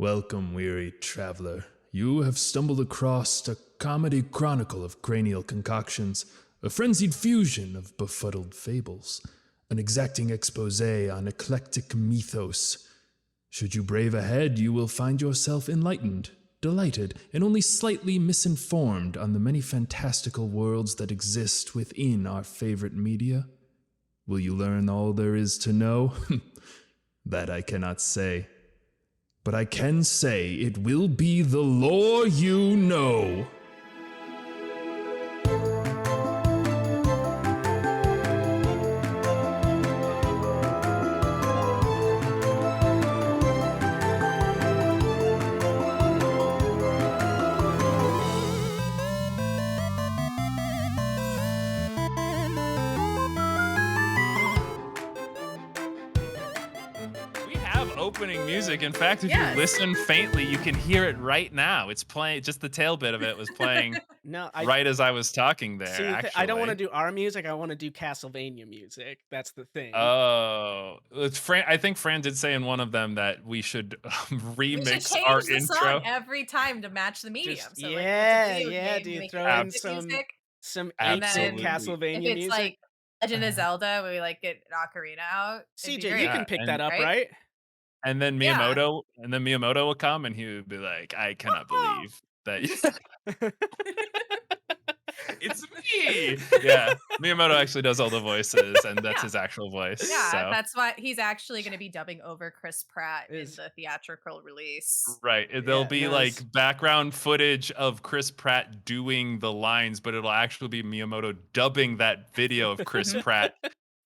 Welcome, weary traveler. You have stumbled across a comedy chronicle of cranial concoctions, a frenzied fusion of befuddled fables, an exacting expose on eclectic mythos. Should you brave ahead, you will find yourself enlightened, delighted, and only slightly misinformed on the many fantastical worlds that exist within our favorite media. Will you learn all there is to know? That I cannot say. But I can say it will be the lore you know. Opening music. In fact, if Yes. you listen faintly, you can hear it right now. It's playing, just the tail bit of it was playing right as I was talking there, See, I don't want to do our music. I want to do Castlevania music. That's the thing. Oh, it's Fran. I think Fran did say in one of them that we should We should remix change our the intro. song every time to match the medium. Just, So yeah, like, if it's a video yeah, game, you dude. make Throw it in music. some And 8-bit then Castlevania if it's music. like Legend of Zelda, where we like get an ocarina out. it'd be CJ, great, you can pick that up, right? right? And then Yeah. Miyamoto will come and he would be like, "I cannot believe that it's me." Yeah, Miyamoto actually does all the voices, and that's Yeah. his actual voice. Yeah, So that's why he's actually going to be dubbing over Chris Pratt in Is the theatrical release. right, there'll yeah, be no, like background footage of Chris Pratt doing the lines, but it'll actually be Miyamoto dubbing that video of Chris Mhm. Pratt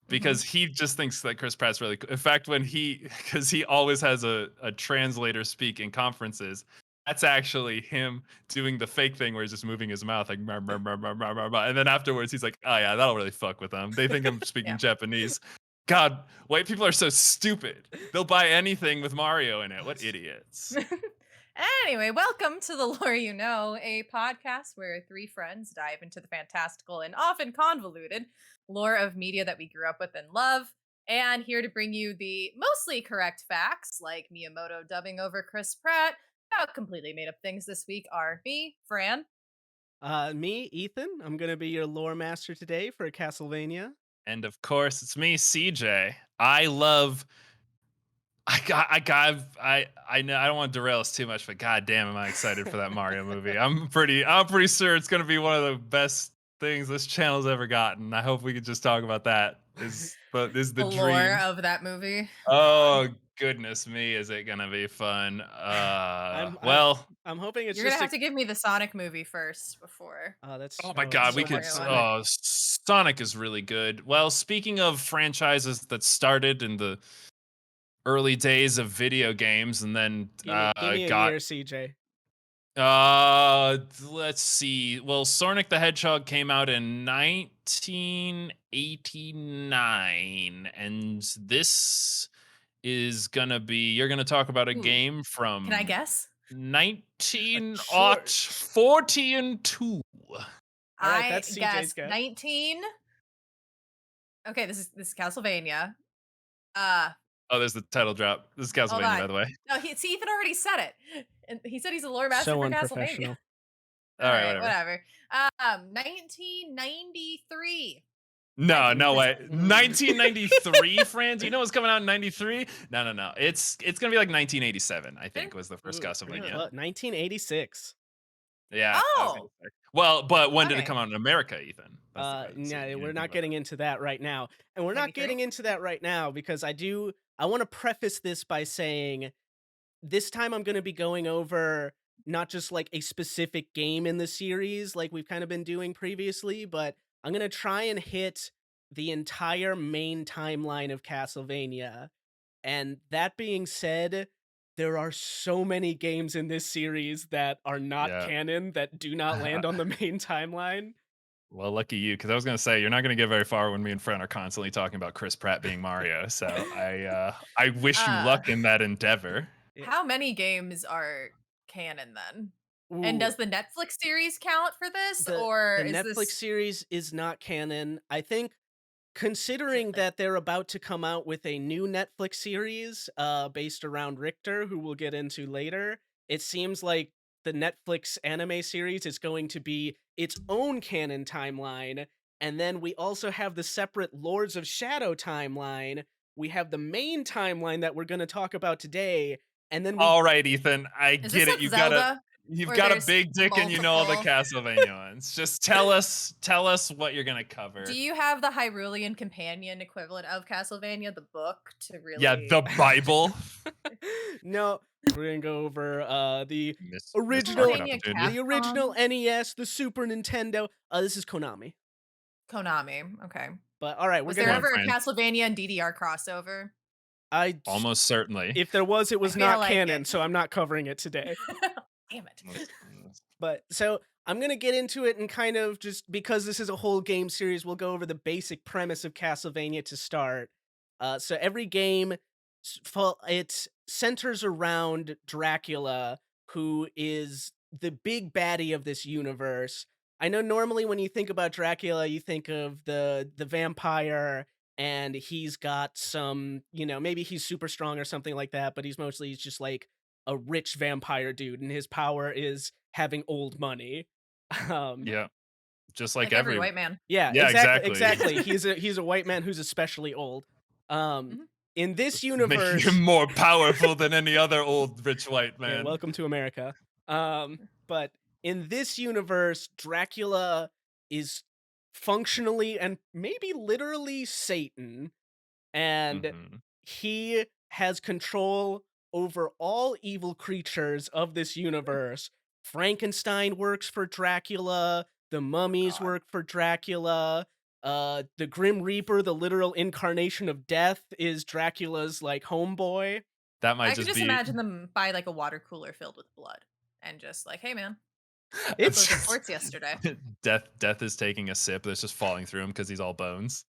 because he just thinks that Chris Pratt's really cool. In fact, because he always has a translator speak in conferences, that's actually him doing the fake thing where he's just moving his mouth like, "Mer, mer, mer, mer, mer, mer, mer," and then afterwards he's like, "Oh yeah, that'll really fuck with them. They think I'm speaking Yeah. Japanese." God, white people are so stupid. They'll buy anything with Mario in it. What idiots. Anyway, welcome to The Lore You Know, a podcast where three friends dive into the fantastical and often convoluted lore of media that we grew up with and love. And here to bring you the mostly correct facts, like Miyamoto dubbing over Chris Pratt, about completely made up things this week are me, Fran. me, Ethan. I'm gonna be your lore master today for Castlevania. And of course, it's me, CJ. I know I don't want to derail us too much, but god damn am I excited for that Mario movie. I'm pretty sure it's gonna be one of the best things this channel's ever gotten. I hope we could just talk about that. Is the The lore dream. of that movie. Oh goodness me, is it gonna be fun? I'm I'm Well, I'm hoping it's You're gonna just have to give me the Sonic movie first before. that's oh my it's god, we so could. much Mario fun. Sonic is really good. Well, speaking of franchises that started in the early days of video games and then Give me a got year, CJ. let's see. Well, Sonic the Hedgehog came out in 1989, and this is gonna be you're gonna talk about a Ooh, game can I from guess? Sure. 1940 and 2. All right, I that's CJ's guess guess. 19. Okay, this is Castlevania. Uh, Oh, there's the title drop. This is hold Castlevania, by on. the way. No, see, Ethan already said it. And he said he's a lore master So for Castlevania. unprofessional. All All right, right, whatever. whatever. 1993. No, no way. 1993. 1993, Fran? Do you know what's coming out in 93? No. It's gonna be like 1987, I think, was the first Ooh, really? Castlevania. Well, 1986. Yeah, I was gonna Oh, say. Well, but when did it okay. come out in America, Ethan? That's the question. So Yeah, you we're didn't think not about getting into that right now. And we're not 93. getting into that right now because I want to preface this by saying this time I'm going to be going over not just like a specific game in the series like we've kind of been doing previously, but I'm going to try and hit the entire main timeline of Castlevania. And that being said, there are so many games in this series that are not Yeah. canon that do not land on the main timeline. Well, lucky you, because I was gonna say you're not gonna get very far when me and Fran are constantly talking about Chris Pratt being Mario. So I wish you Uh, luck in that endeavor. Yeah. how many games are canon then? And Ooh, does the Netflix series count for this, the or the is Netflix this? series is not canon. I think considering Like- that they're about to come out with a new Netflix series based around Richter, who we'll get into later, it seems like the Netflix anime series is going to be its own canon timeline. And then we also have the separate Lords of Shadow timeline. We have the main timeline that we're going to talk about today. And then we All right, Ethan, I Is get this it. like You've Zelda? Where got a there's big dick and you know all the multiple- Castlevania ones. Just tell us what you're gonna cover. Do you have the Hyrulean companion equivalent of Castlevania, the book, to really? Yeah, the Bible. no, we're going to go over the Missed original Castlevania opportunity. the original NES, the Super Nintendo. This is Konami. Konami. Okay. But all right, we're Was going there to ever a friend. Castlevania and DDR crossover? Almost certainly. If there was, it was feel not like canon, it. so I'm not covering it today. Damn it. But so I'm going to get into it and kind of just because this is a whole game series, we'll go over the basic premise of Castlevania to start. So every game, it centers around Dracula, who is the big baddie of this universe. I know normally when you think about Dracula, you think of the vampire, and he's got some, maybe he's super strong or something like that, but he's just like a rich vampire dude, and his power is having old money. Yeah, just like every white man. Yeah, Yeah, exactly. He's a white man who's especially old. Mhm. In this making universe, him more powerful than any other old rich white yeah, man. welcome to America. But in this universe, Dracula is functionally and maybe literally Satan, and Mhm. he has control over all evil creatures of this universe. Frankenstein works for Dracula, the mummies God. work for Dracula, the Grim Reaper, the literal incarnation of death, is Dracula's like homeboy. That might I could just be. imagine them by like a water cooler filled with blood, and just like, hey man, It's those sports yesterday. Death is taking a sip that's just falling through him because he's all bones.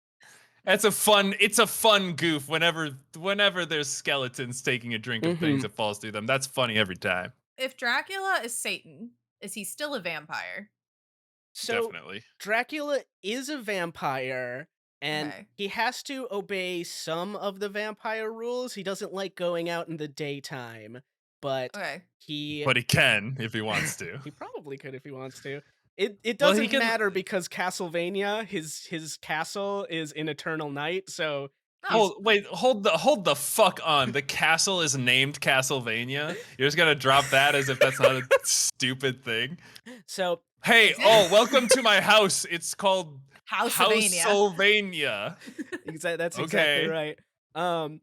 It's a fun goof whenever there's skeletons taking a drink of things that falls through them. That's funny every time. If Dracula is Satan, is he still a vampire? So Definitely. Dracula is a vampire, and Okay. he has to obey some of the vampire rules. He doesn't like going out in the daytime, but Okay. he But he can if he wants to. he probably could if he wants to. It Well, he doesn't can- matter because Castlevania, his castle is in Eternal Night, so Hold the fuck on. The castle is named Castlevania. You're just gonna drop that as if that's not a stupid thing. so Hey, welcome to my house. It's called Housevania. Housevania. that's exactly Okay. right. Well,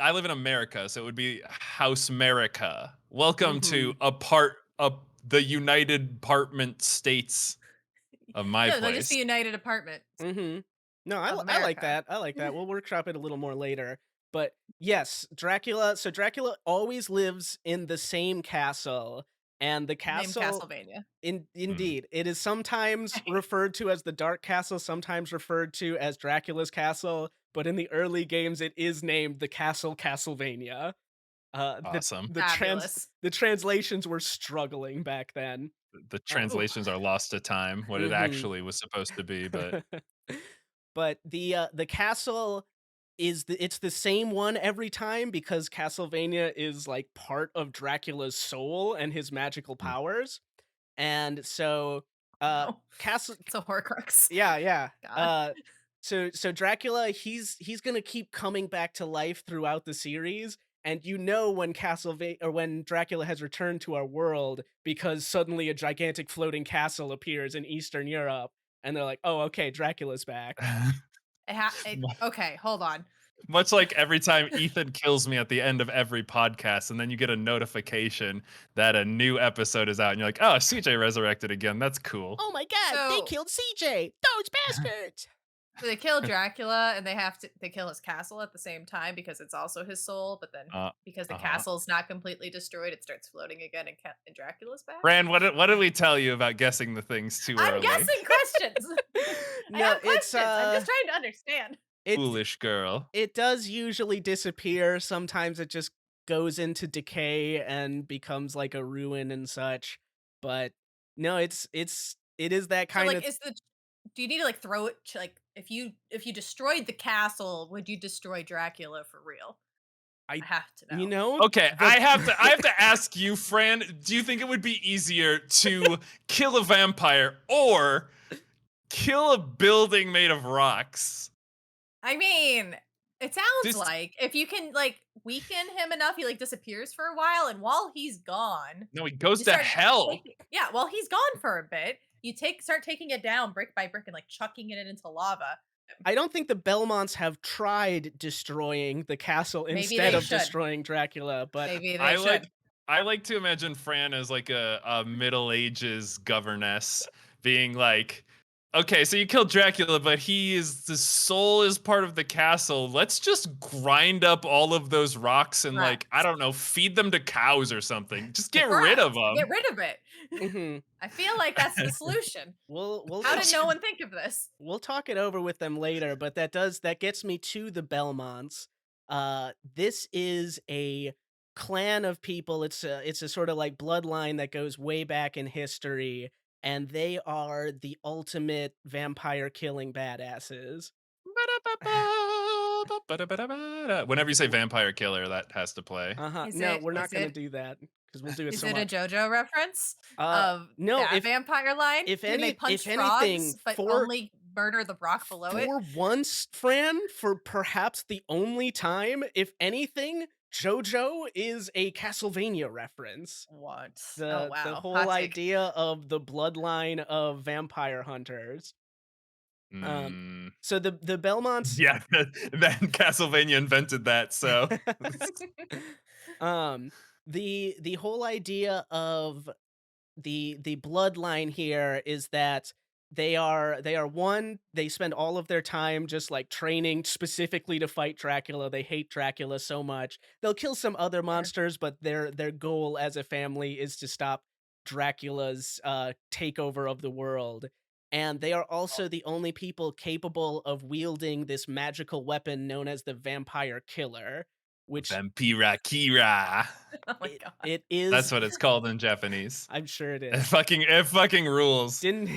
I live in America, so it would be House America. Welcome to the United Apartment States of my No, place. just the United Apartment. No, I Of like America. that. I like that. We'll workshop it a little more later. But yes, Dracula. So Dracula always lives in the same castle, and the Named castle. Castlevania. Indeed, it is sometimes referred to as the Dark Castle, sometimes referred to as Dracula's Castle. But in the early games, it is named the Castle Castlevania. Awesome. Fabulous. The translations were struggling back then. The translations are lost to time, what it actually was supposed to be, but But the castle it's the same one every time because Castlevania is like part of Dracula's soul and his magical powers. And so Oh, Castle it's a Horcrux. yeah. God. So Dracula, he's gonna keep coming back to life throughout the series, and when Dracula has returned to our world because suddenly a gigantic floating castle appears in Eastern Europe, and they're like, "Oh, okay, Dracula's back." Okay, hold on. much like every time Ethan kills me at the end of every podcast, and then you get a notification that a new episode is out, and you're like, "Oh, CJ resurrected again. That's cool." Oh my god, they So- killed CJ! Those bastards! So they kill Dracula and they kill his castle at the same time because it's also his soul, but then because the castle's not completely destroyed, it starts floating again and Dracula's back. Brand, what did we tell you about guessing the things too I'm early? guessing questions. I have it's questions. I'm just trying to understand. Foolish girl. It does usually disappear. Sometimes it just goes into decay and becomes like a ruin and such. But no, it is that So kind like, of do you need to like throw it? if you destroyed the castle, would you destroy Dracula for real? I have to know. You know, Okay, I have to ask you, Fran, do you think it would be easier to kill a vampire or kill a building made of rocks? I mean, it sounds This- like if you can like weaken him enough, he like disappears for a while, and while he's gone, No, he goes you to start hell. yeah, while he's gone for a bit, you start taking it down brick by brick and like chucking it into lava. I don't think the Belmonts have tried destroying the castle Maybe instead they of should. destroying Dracula, but Maybe they I should. like to imagine Fran as like a Middle Ages governess being like, okay, so you killed Dracula, but the soul is part of the castle. Let's just grind up all of those rocks and like, I don't know, feed them to cows or something. Just get rid of them. Get rid of it. mhm. I feel like that's the solution. we'll How talk- did no one think of this? we'll talk it over with them later, but that gets me to the Belmonts. This is a clan of people. It's a sort of like bloodline that goes way back in history, and they are the ultimate vampire killing badasses. Whenever you say vampire killer, that has to play. Uh-huh. Is No, it- we're not is going to it- do that because we'll do it Is so it a much. JoJo reference No, that if vampire line? if Do they any- punch if anything, frogs, but for- only murder the rock below it? For once, Fran, for perhaps the only time, if anything, JoJo is a Castlevania reference. What? The Oh wow! the whole Hot take. idea of the bloodline of vampire hunters. Mm, So the Belmonts, yeah, then Castlevania invented that. So the whole idea of the bloodline here is that they spend all of their time just like training specifically to fight Dracula. They hate Dracula so much. They'll kill some other monsters, but their goal as a family is to stop Dracula's takeover of the world. And they are also the only people capable of wielding this magical weapon known as the vampire killer, which Vampira Kira. Oh my god! it is. That's what it's called in Japanese. I'm sure it It is. fucking rules. Didn't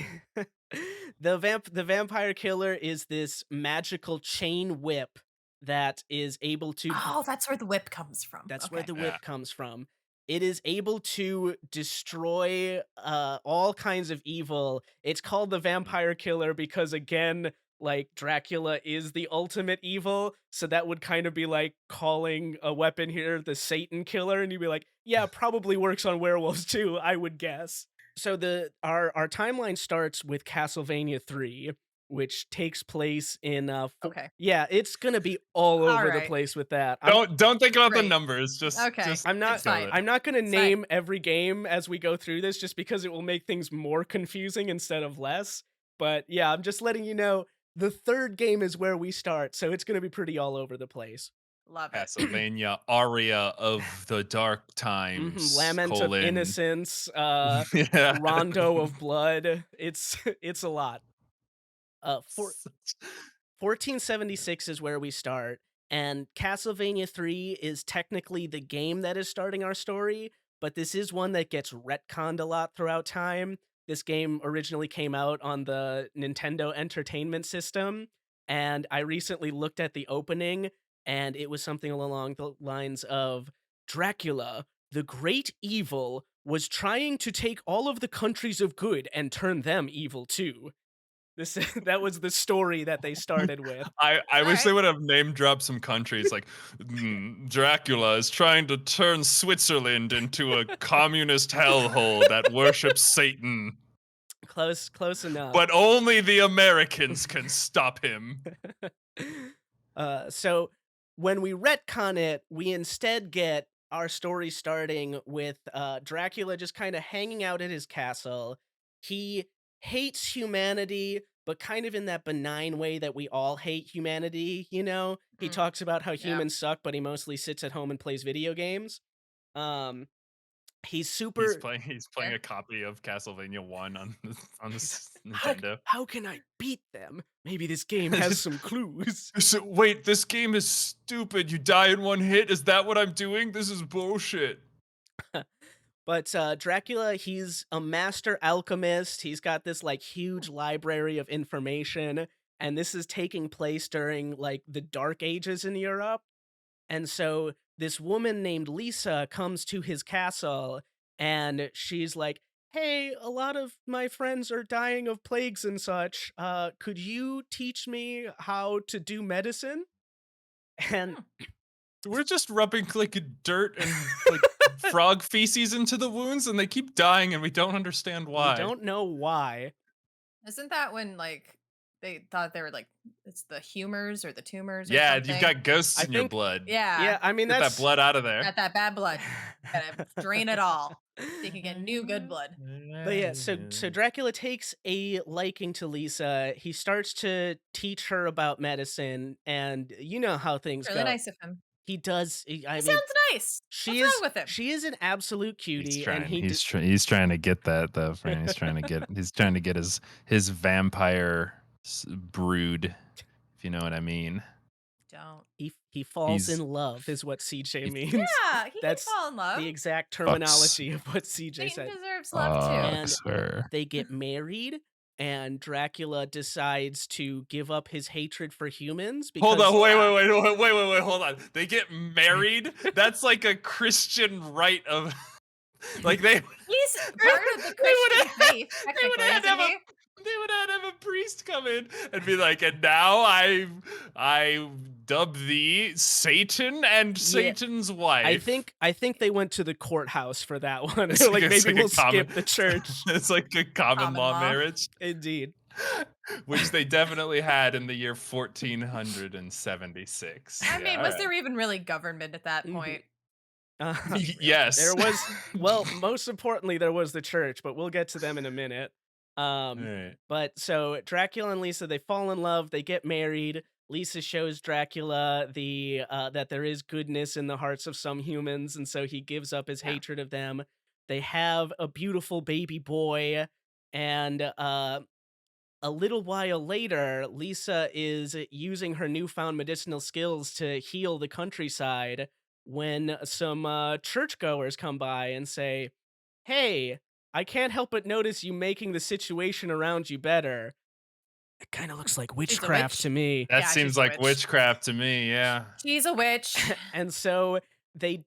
the vampire killer is this magical chain whip that is able to Oh, that's where the whip comes from. that's where Okay. the whip comes from. It is able to destroy all kinds of evil. It's called the vampire killer because again, like Dracula is the ultimate evil, so that would kind of be like calling a weapon here the Satan killer, and you'd be like, yeah, probably works on werewolves too, I would guess. So our timeline starts with Castlevania 3, which takes place in Okay. yeah, it's gonna be all over the Alright. place with that. Don't think about the Great. numbers. Just Okay. just I'm not It's fine. go with it. I'm not gonna It's name every game as we go through this just because it will make things more confusing instead of less. But yeah, I'm just letting you know the third game is where we start, so it's gonna be pretty all over the place. Love it. Castlevania Aria of the Dark Times. Lament of colon. Innocence, Yeah. Rondo of Blood. It's a lot. 1476 is where we start, and Castlevania 3 is technically the game that is starting our story, but this is one that gets retconned a lot throughout time. This game originally came out on the Nintendo Entertainment System, and I recently looked at the opening, and it was something along the lines of Dracula, the great evil, was trying to take all of the countries of good and turn them evil too. That was the story that they started with. I wish Alright. they would have name dropped some countries like Dracula is trying to turn Switzerland into a communist hellhole that worships Satan, Close enough. but only the Americans can stop him. So when we retcon it, we instead get our story starting with Dracula just kind of hanging out at his castle. He hates humanity, but kind of in that benign way that we all hate humanity, you know? He Mm. talks about how Yeah. humans suck, but he mostly sits at home and plays video games. He's super He's playing Yeah. a copy of Castlevania 1 on the how, Nintendo. how can I beat them? Maybe this game has some clues. So, wait, this game is stupid. You die in one hit. Is that what I'm doing? This is bullshit. But Dracula, he's a master alchemist. He's got this like huge library of information, and this is taking place during like the Dark Ages in Europe. And so this woman named Lisa comes to his castle, and she's like, "Hey, a lot of my friends are dying of plagues and such. Could you teach me how to do medicine?" And We're just rubbing like dirt and like frog feces into the wounds, and they keep dying, and we don't understand we why. don't know why. Isn't that when like they thought they were like it's the humors or the tumors or Yeah, something? you've got ghosts I in your think- blood. Yeah. I mean Get that's that blood out of there. Got that bad blood. Gotta drain it all. So you can get new good blood. But yeah, so Dracula takes a liking to Lisa. He starts to teach her about medicine, and you know how things Really go. nice of him. He does. I He mean, sounds nice. she What's is. wrong with him? She is an absolute cutie, He's trying. and he. He's trying to get that though, Fran. He's trying to get. He's trying to get his vampire brood, if you know what I mean. Don't. He falls He's- in love, is what CJ means. Yeah, he That's can fall in love. The exact terminology of what CJ Satan said. deserves love too. And- Sir. They get married, and Dracula decides to give up his hatred for humans. Because, Hold on, wait, hold on. They get married? That's like a Christian rite of like they He's part of the They would've- Christian faith, they technically, would have isn't he? they would have a priest come in and be like, and now I dub thee Satan and Satan's wife. I think they went to the courthouse for that one. It's They're like- like, it's maybe like a we'll common- skip the church. It's like a common Common law law. marriage, Indeed. which they definitely had in the year 1476. I mean, was there even really government at that Mhm. point? Yes. There was, well, most importantly, there was the church, but we'll get to them in a minute. Alright. But so Dracula and Lisa, they fall in love, they get married. Lisa shows Dracula the that there is goodness in the hearts of some humans, and so he gives up his Yeah. hatred of them. They have a beautiful baby boy, and a little while later, Lisa is using her newfound medicinal skills to heal the countryside when some churchgoers come by and say, "Hey, I can't help but notice you making the situation around you better." It kind of looks like witchcraft witch. to me. That Yeah, she's seems a like witch. witchcraft to me, yeah. She's a witch. And so they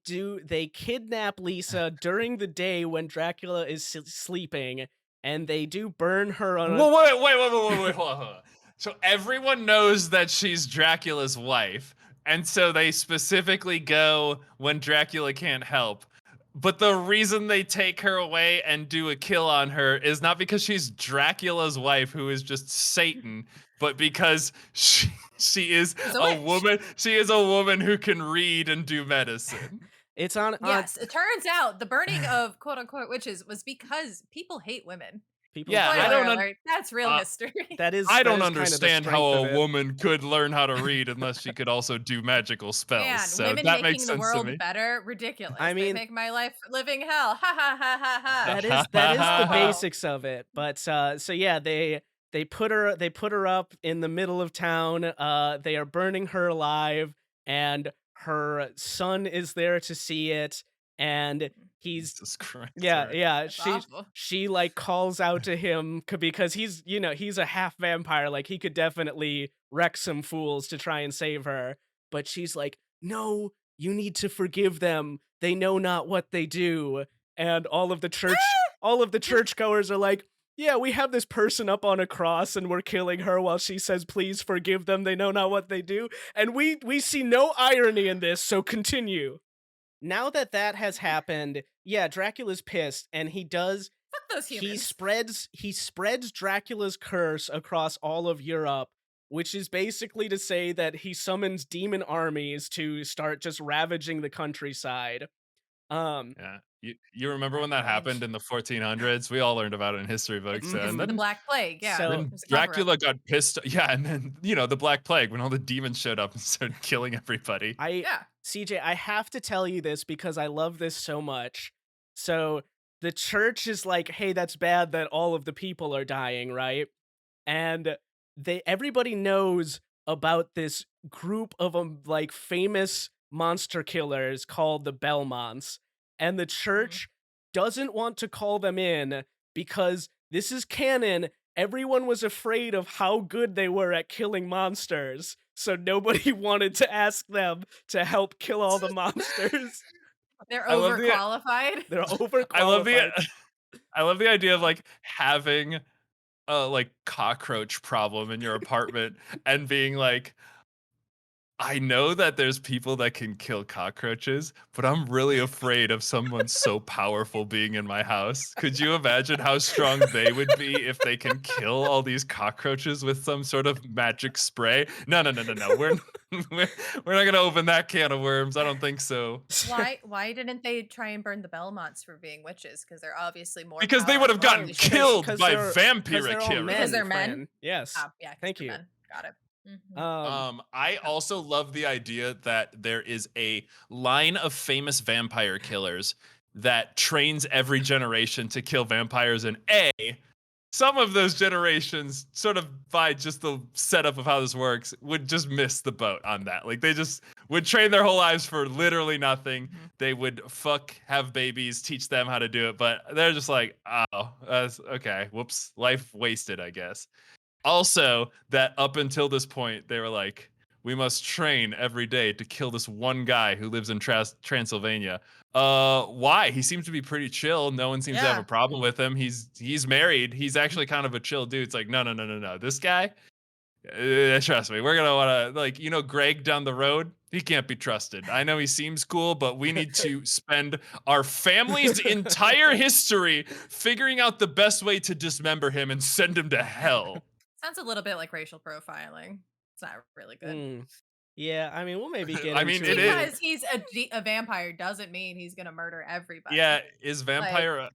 kidnap Lisa during the day when Dracula is sleeping, and they do burn her on a Whoa, wait, hold on. So everyone knows that she's Dracula's wife, and so they specifically go when Dracula can't help. But the reason they take her away and do a kill on her is not because she's Dracula's wife, who is just Satan, but because she is She's a a witch. woman. She is a woman who can read and do medicine. It's on Yes, it turns out the burning of quote unquote witches was because people hate women. people. Yeah, I Spoiler don't alert, that's real history. That is. I that don't is kind of the understand strength how of a it. woman could learn how to read unless she could also do magical spells. Man, so women that making makes the sense world to me. better, ridiculous. I mean- they make my life living hell. Ha ha ha ha ha. That is the Wow. basics of it. But so yeah, they put her up in the middle of town. They are burning her alive, and her son is there to see it, and he's Jesus Christ. yeah, sorry. yeah. That's awful. She like calls out to him because he's he's a half vampire. Like he could definitely wreck some fools to try and save her. But she's like, "No, you need to forgive them. They know not what they do." And all of the churchgoers are like, "Yeah, we have this person up on a cross and we're killing her while she says, 'Please forgive them. They know not what they do.' And we see no irony in this, so continue." Now that has happened, yeah, Dracula's pissed, and he does Fuck those humans. he spreads Dracula's curse across all of Europe, which is basically to say that he summons demon armies to start just ravaging the countryside. Yeah. You remember when that happened in the 1400s? We all learned about it in history books. Mhm. And the then, Black Plague, yeah. So- it then was a cover-up. Dracula got pissed. Yeah, and then, the Black Plague, when all the demons showed up and started killing everybody. Yeah. CJ, I have to tell you this because I love this so much. So the church is like, "Hey, that's bad that all of the people are dying, right?" And everybody knows about this group of like famous monster killers called the Belmonts, and the church doesn't want to call them in because this is canon everyone was afraid of how good they were at killing monsters, so nobody wanted to ask them to help kill all the monsters. They're I love the overqualified. They're I love the overqualified. I love the idea of like having a like cockroach problem in your apartment and being like, I know that there's people that can kill cockroaches, but I'm really afraid of someone so powerful being in my house. Could you imagine how strong they would be if they can kill all these cockroaches with some sort of magic spray? No, no, no, no, no. We're not gonna open that can of worms. I don't think so. Why didn't they try and burn the Belmonts for being witches? Because they're obviously more Because they would have powerful. gotten They should- killed 'Cause by they're- 'cause vampiric they're all heroes. Because they're men? Fran. Yes. Oh, yeah, 'cause Thank they're you. men. Got it. Mhm. I also love the idea that there is a line of famous vampire killers that trains every generation to kill vampires, and some of those generations, sort of by just the setup of how this works, would just miss the boat on that. Like they just would train their whole lives for literally nothing. Mhm. They would have babies, teach them how to do it, but they're just like, oh, okay, whoops, life wasted, I guess. Also, that up until this point, they were like, we must train every day to kill this one guy who lives in Transylvania. Why? He seems to be pretty chill. No one seems to have Yeah. a problem with him. He's married. He's actually kind of a chill dude. It's like, no, no, no, no, no. This guy, trust me, we're gonna want to, like, Greg down the road. He can't be trusted. I know he seems cool, but we need to spend our family's entire history figuring out the best way to dismember him and send him to hell. Sounds a little bit like racial profiling. It's not really good. Mm. Yeah, I mean, we'll maybe get I into mean, it. it is. Because he's a vampire doesn't mean he's gonna murder everybody. Yeah, is vampire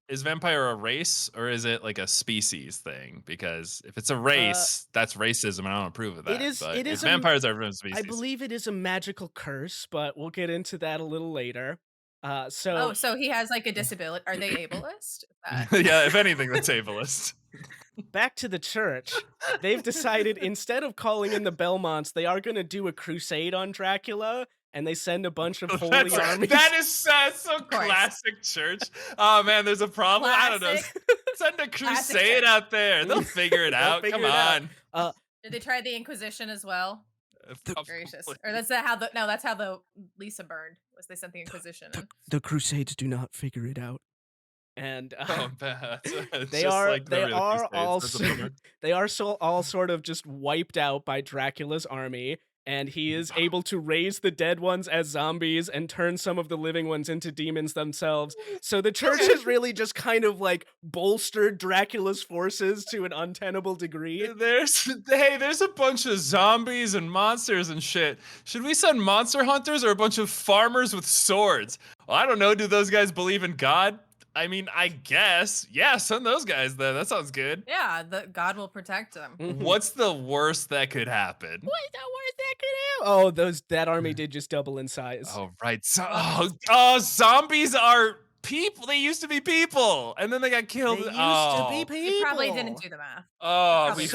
a race or is it like a species thing? Because if it's a race, that's racism, and I don't approve of that. It is- But it if is vampires are a species. I believe it is a magical curse, but we'll get into that a little later. Oh, So so he has like a disability. Are they ableist? Yeah, if anything, that's ableist. back to the church. They've decided instead of calling in the Belmonts, they are going to do a crusade on Dracula, and they send a bunch of holy armies. That is so course. classic church. Oh man, there's a problem. I don't know. Classic. Send a Classic crusade church. out there. They'll figure it They'll out. figure Come it out. on. Did they try the Inquisition as well? Gracious. Probably. Or that's how the Lisa burned. Was they sent the Inquisition? in. The Crusades do not figure it out. And Oh, man. It's they just are like the they real are Crusades. all That's a bummer. they are so all sort of just wiped out by Dracula's army, and he is able to raise the dead ones as zombies and turn some of the living ones into demons themselves. So the church has really just kind of like bolstered Dracula's forces to an untenable degree. There's a bunch of zombies and monsters and shit. Should we send monster hunters or a bunch of farmers with swords? Well, I don't know. Do those guys believe in God? I mean, I guess. Yeah, send those guys then. That sounds good. Yeah, God will protect them. Mhm. What's the worst that could happen? What's the worst that could happen? Oh, that army did just double in size. Oh, right. Zombies are people. They used to be people, and then they got killed. They used to be people. You probably didn't do the math. Oh, Probably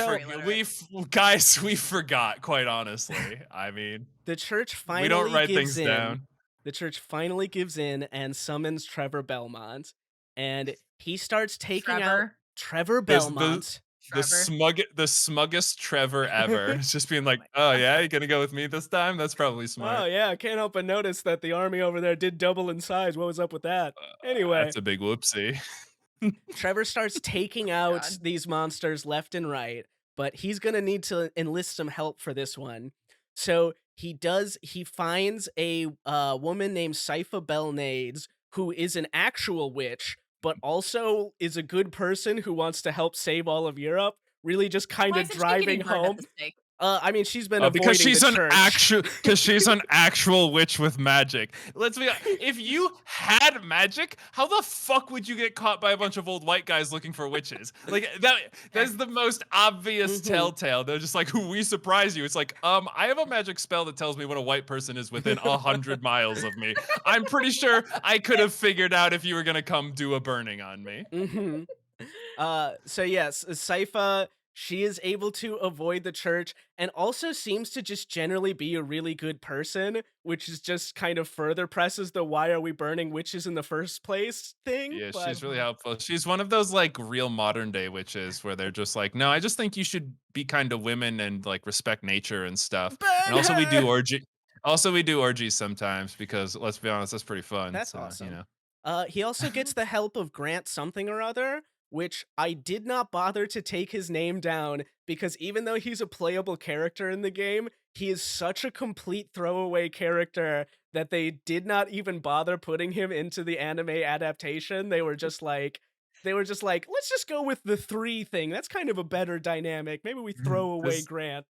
guys, we forgot. Quite honestly, I mean, The church finally we don't write gives things in. down. The church finally gives in and summons Trevor Belmont, and he starts taking out Trevor There's Belmont. The smuggest Trevor ever. It's just being like, oh yeah, you gonna go with me this time? That's probably smart. Oh yeah, I can't help but notice that the army over there did double in size. What was up with that? Anyway, That's a big whoopsie. Trevor starts taking out God. these monsters left and right, but he's gonna need to enlist some help for this one. So he finds a woman named Sypha Belnades, who is an actual witch, but also is a good person who wants to help save all of Europe. Really just kind Why of isn't she driving getting burned at home. the stake? I mean, she's been avoiding Because she's the an church. because she's an actual witch with magic. Let's be honest, if you had magic, how the fuck would you get caught by a bunch of old white guys looking for witches? Like that's the most obvious telltale. They're just like, we surprise you. It's like, I have a magic spell that tells me when a white person is within 100 miles of me. I'm pretty sure I could have figured out if you were gonna come do a burning on me. So yes, Sypha She is able to avoid the church and also seems to just generally be a really good person, which is just kind of further presses the why are we burning witches in the first place thing. Yeah, But she's really helpful. She's one of those like real modern day witches where they're just like, no, I just think you should be kind to women and like respect nature and stuff. And burn also we her! do orgy. Also, we do orgies sometimes because let's be honest, that's pretty fun. That's So, you awesome. know. He also gets the help of Grant something or other, which I did not bother to take his name down because even though he's a playable character in the game, he is such a complete throwaway character that they did not even bother putting him into the anime adaptation. They were just like, let's just go with the 3 thing. That's kind of a better dynamic. Maybe we throw away Does, Grant.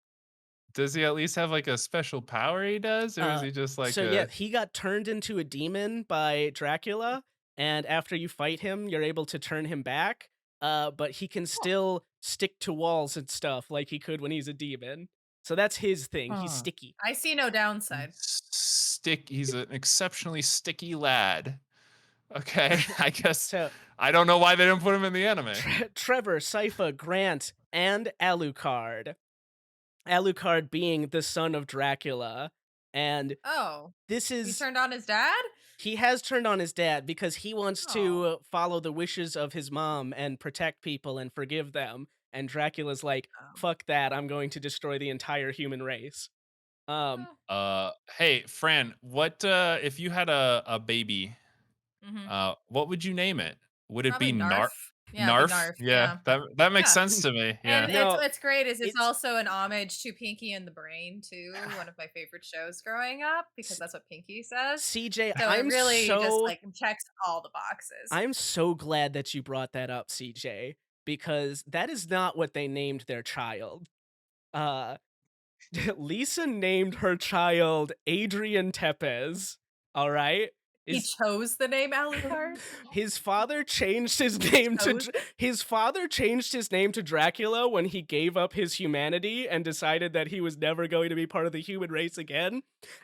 does he at least have like a special power he does? Or is he just like So yeah, he got turned into a demon by Dracula, and after you fight him, you're able to turn him back. But he can still stick to walls and stuff like he could when he's a demon. So that's his thing. He's Huh. sticky. I see no downside. He's an exceptionally sticky lad. Okay, I guess So I don't know why they didn't put him in the anime. Trevor, Sypha, Grant, and Alucard. Alucard being the son of Dracula. And Oh, this he is turned on his dad? he has turned on his dad because he wants Aw. to follow the wishes of his mom and protect people and forgive them. And Dracula's like, Oh. fuck that, I'm going to destroy the entire human race. Hey, Fran, what if you had a baby, Mhm. what would you name it? Would it Probably be Narf. Yeah, it'd be Narf? Narf, Yeah, yeah. that makes Yeah. sense to me. Yeah. And No, what's great is it's it's- also an homage to Pinky and the Brain too, one of my favorite shows growing up because that's what Pinky says. CJ, So I'm it really just so like checks all the boxes. I'm so glad that you brought that up, CJ, because that is not what they named their child. Uh Lisa named her child Adrian Tepes. All right? He chose the name Alucard. His father changed his name to chose his father changed his name to Dracula when he gave up his humanity and decided that he was never going to be part of the human race again.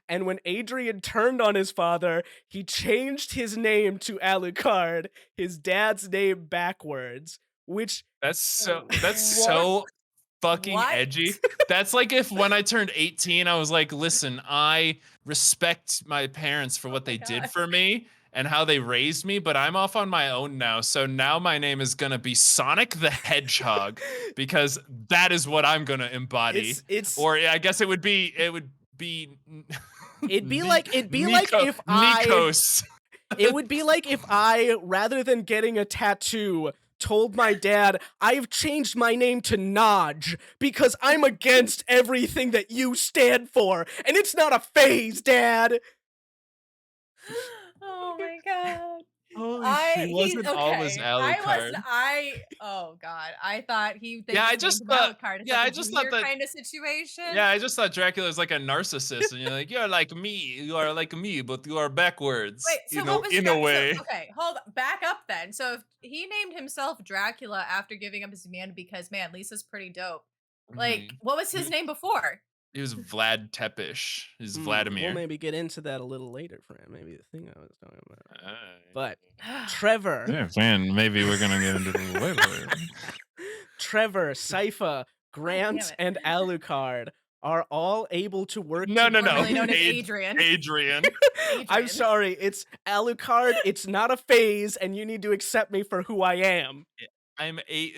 And when Adrian turned on his father, he changed his name to Alucard, his dad's name backwards, which That's What? so fucking What? edgy. That's like if when I turned 18, I was like, listen, I respect my parents for what my they did God. for me and how they raised me, but I'm off on my own now. So now my name is gonna be Sonic the Hedgehog because that is what I'm gonna embody. it's Or I guess it would be it'd be Ni- like if Nikos. it would be like if I, rather than getting a tattoo, told my dad, I've changed my name to Naj because I'm against everything that you stand for. And it's not a phase, Dad. Oh my god. Holy shit, he wasn't always Alucard. Oh god. I thought he Yeah, I named just him thought- Alucard. It's yeah, like I a just thought junior that- kind of situation. Yeah, I just thought Dracula is like a narcissist, and you're like, you're like me, you are like me, but you are backwards. Wait, so you know, what was in a way. okay, hold on. Back up then. So if he named himself Dracula after giving up his humanity because man, Lisa's pretty dope. Like, Mhm. what was his name before? He was Vlad Tepish. He's Vladimir. We'll maybe get into that a little later, Fran. Maybe the thing I was talking about. Uh, But Trevor. yeah, man, maybe we're gonna get into it later. Trevor, Sypha, Grant, it. and Alucard are all able to work No. Formerly known as Ad- Adrian. Adrian. I'm Adrian. sorry, it's Alucard, it's not a phase, and you need to accept me for who I am.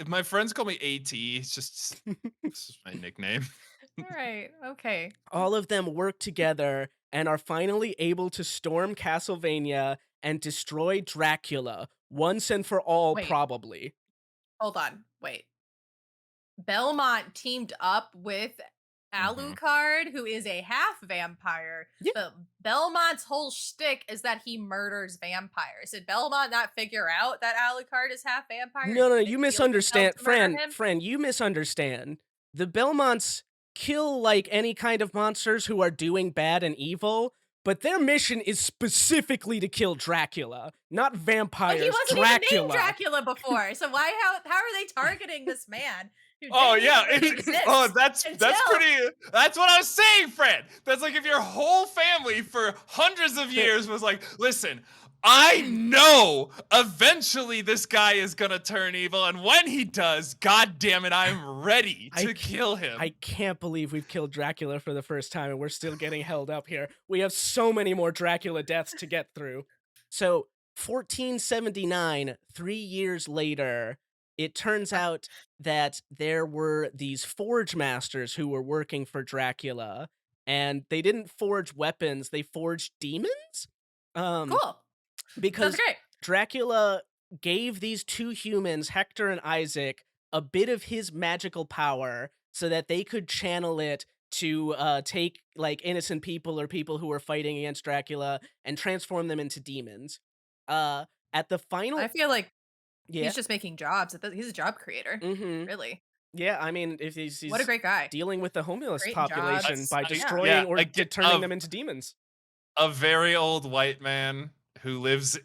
My friends call me AT. It's just my nickname. All right. Okay. All of them work together and are finally able to storm Castlevania and destroy Dracula once and for all, Wait. probably. Hold on. Wait. Belmont teamed up with Alucard, who is a half vampire. Yeah. But Belmont's whole shtick is that he murders vampires. Did Belmont not figure out that Alucard is half vampire? No, Did he you feel misunderstand. compelled to murder him? Fran, you misunderstand. The Belmonts kill like any kind of monsters who are doing bad and evil, but their mission is specifically to kill Dracula, not vampires. But he wasn't Dracula. even named Dracula before. So how are they targeting this man? Who Oh didn't yeah, even exist that's until- pretty. That's what I was saying, Fred. That's like if your whole family for hundreds of years was like, listen, I know eventually this guy is gonna turn evil, and when he does, god damn it, I'm ready to kill him. I can't believe we've killed Dracula for the first time and we're still getting held up here. We have so many more Dracula deaths to get through. So 1479, 3 years later, it turns out that there were these forge masters who were working for Dracula, and they didn't forge weapons, they forged demons. Cool. Because Sounds great. Dracula gave these two humans, Hector and Isaac, a bit of his magical power so that they could channel it to take like innocent people or people who were fighting against Dracula and transform them into demons. At the final, I feel like yeah, he's just making jobs. He's a job creator. Really. yeah. I mean, if he's What a great guy. dealing with the homeless Great population jobs. by Yeah. destroying or get turning them into demons. A very old white man who is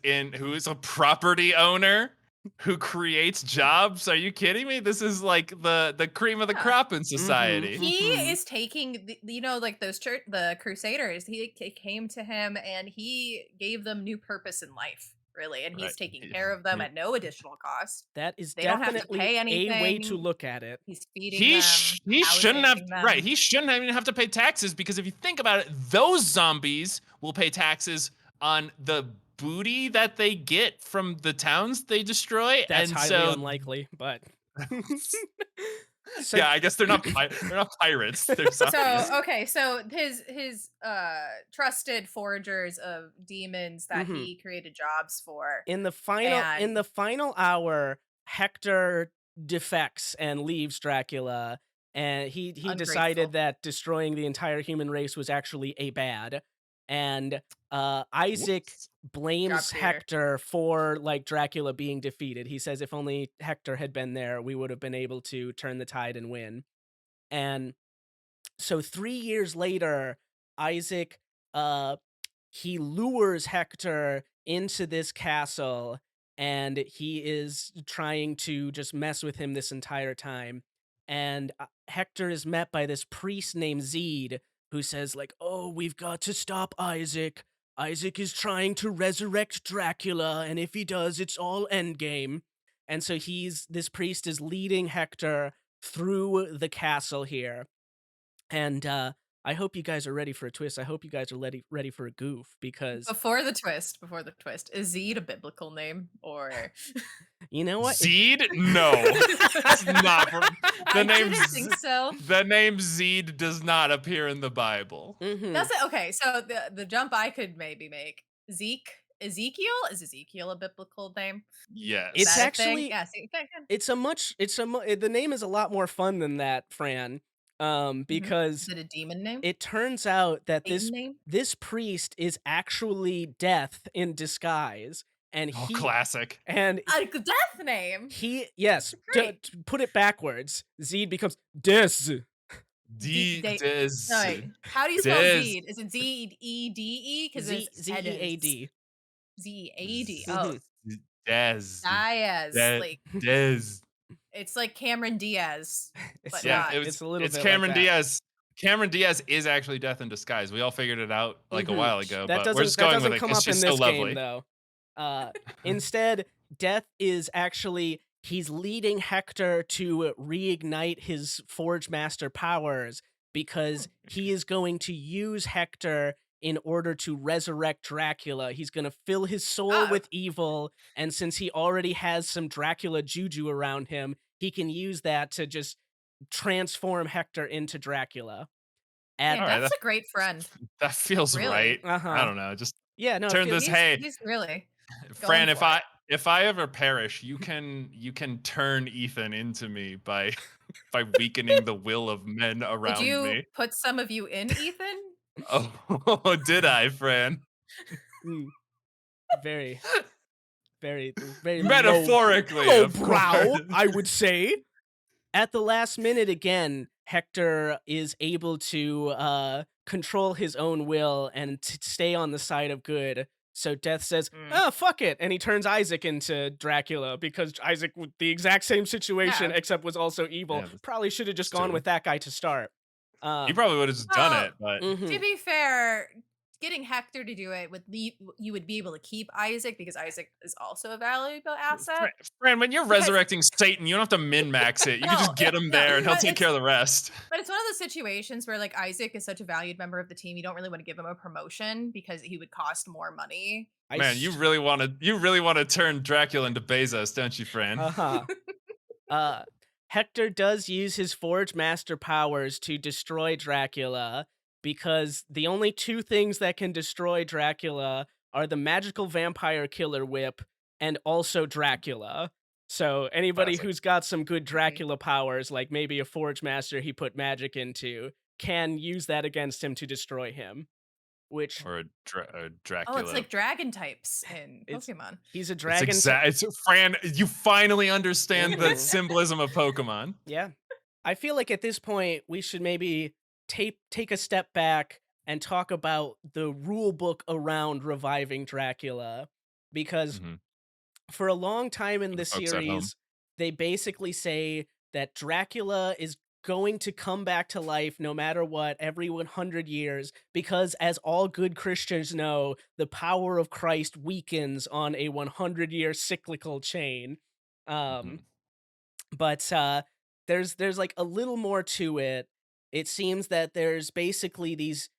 a property owner who creates jobs. Are you kidding me? This is like the cream of the crop in society. He is taking like the Crusaders. He came to him and he gave them new purpose in life, really, and he's taking care of them at no additional cost. That is They don't have to definitely pay a way to anything. look at it. He's feeding He them. shouldn't have housing them. right. He shouldn't even have to pay taxes, because if you think about it, those zombies will pay taxes on the booty that they get from the towns they destroy. That's and highly unlikely, but so, yeah, I guess they're not pirates. They're zombies. So his trusted forgers of demons that he created jobs for. in the final hour, Hector defects and leaves Dracula, and he decided that destroying the entire human race was actually a bad. And Isaac blames Hector for like Dracula being defeated. He says if only Hector had been there, we would have been able to turn the tide and win. And so 3 years later, Isaac he lures Hector into this castle, and he is trying to just mess with him this entire time. And Hector is met by this priest named Zed, who says like, "Oh, we've got to stop Isaac. Isaac is trying to resurrect Dracula, and if he does, it's all endgame." And so this priest is leading Hector through the castle here. And I hope you guys are ready for a twist. I hope you guys are ready for a goof, because Before the twist, is Zed a biblical name, or you know what? Zed? No, it's not. I didn't think so. The name Zed does not appear in the Bible. That's it. Okay, so the jump I could maybe make, Ezekiel? Is Ezekiel a biblical name? Yes. It's actually the name is a lot more fun than that, Fran. Because is it a demon name? it turns out that name? this priest is actually Death in disguise, and classic. And a death name. To put it backwards, Zed becomes Des. Des. Sorry. How do you spell Zed? Is it Z-E-D-E? Because it's Z-E-A-D. Z-E-A-D. Oh. Des. Like Des. It's like Cameron Diaz. But it's a little bit Cameron like Diaz. Cameron Diaz is actually Death in disguise. We all figured it out like a while ago, but we're just going with it because she's so lovely. Though. Instead, Death is actually, he's leading Hector to reignite his Forge Master powers, because he is going to use Hector in order to resurrect Dracula. He's going to fill his soul with evil, and since he already has some Dracula juju around him, he can use that to just transform Hector into Dracula. And that's a great friend. That feels right. I don't know. Just turn this. He's really Fran, if I ever perish, you can turn Ethan into me by weakening the will of men around me. Did you put some of you in Ethan? Oh, did I, Fran? Very, very, very metaphorically, low brow, I would say. At the last minute, again, Hector is able to control his own will and stay on the side of good. So Death says, "Oh, fuck it," and he turns Isaac into Dracula, because Isaac, with the exact same situation, except was also evil. Probably should have just gone with that guy to start. He probably would have just done it, but to be fair, getting Hector to do it would leave, you would be able to keep Isaac because Isaac is also a valuable asset. Fran, when you're Because- resurrecting Satan, you don't have to min-max it. You can just get him there and he'll but take care of the rest. But it's one of those situations where like Isaac is such a valued member of the team, you don't really want to give him a promotion because he would cost more money. Man, you really want to turn Dracula into Bezos, don't you, Fran? Hector does use his Forge Master powers to destroy Dracula because the only two things that can destroy Dracula are the magical vampire killer whip and also Dracula. So anybody who's got some good Dracula powers, like maybe a Forge Master he put magic into, can use that against him to destroy him. Or a Dracula. Oh, it's like dragon types in Pokemon. He's a dragon. It's Fran, you finally understand the symbolism of Pokemon. Yeah. I feel like at this point we should maybe take a step back and talk about the rule book around reviving Dracula, because for a long time in the series they basically say that Dracula is going to come back to life no matter what every 100 years because, as all good Christians know, the power of Christ weakens on a 100-year cyclical chain. But there's like a little more to it. It seems that there's basically these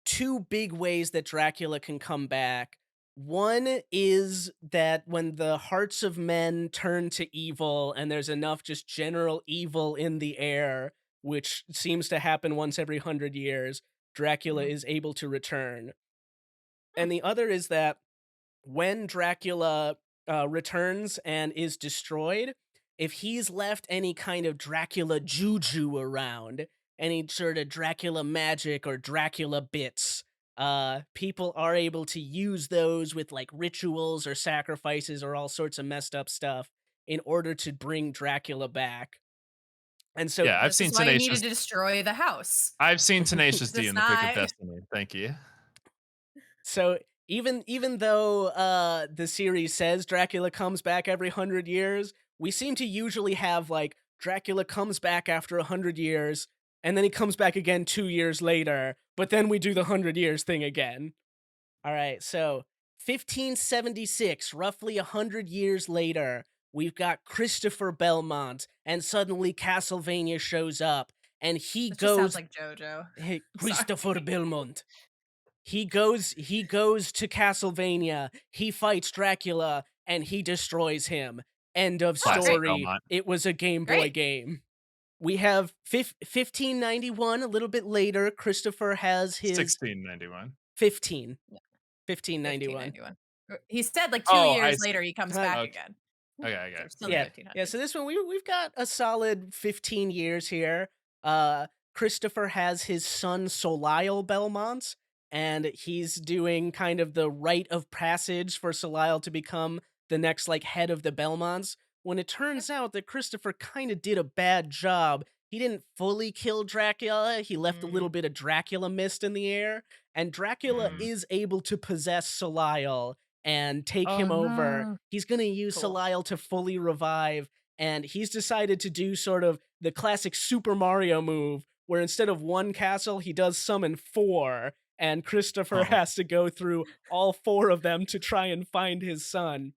two big ways that Dracula can come back. One is that when the hearts of men turn to evil and there's enough just general evil in the air, which seems to happen once every 100 years, Dracula is able to return. And the other is that when Dracula returns and is destroyed, if he's left any kind of Dracula juju around, any sort of Dracula magic or Dracula bits, people are able to use those with like rituals or sacrifices or all sorts of messed up stuff in order to bring Dracula back. And so I've seen Tenacious. Tenacious. You needed to destroy the house. I've seen Tenacious D in the Pick of Destiny. Thank you. So even though the series says Dracula comes back every 100 years, we seem to usually have like Dracula comes back after 100 years, and then he comes back again 2 years later, but then we do the 100 years thing again. All right, so 1576, roughly 100 years later, we've got Christopher Belmont, and suddenly Castlevania shows up, and he goes. Sounds like JoJo. Hey, Christopher Belmont. He goes to Castlevania. He fights Dracula, and he destroys him. End of story. It was a Game Boy game. We have 1591, a little bit later. Christopher has his 1691. 1591. He said like 2 years later he comes back again. Okay, I got it. Yeah. So this one we've got a solid 15 years here. Christopher has his son Solisle Belmont, and he's doing kind of the rite of passage for Solisle to become the next like head of the Belmonts, when it turns out that Christopher kind of did a bad job. He didn't fully kill Dracula. He left a little bit of Dracula mist in the air, and Dracula is able to possess Solisle and take him over. He's going to use Solisle to fully revive, and he's decided to do sort of the classic Super Mario move, where instead of one castle, he does summon 4, and Christopher has to go through all 4 of them to try and find his son.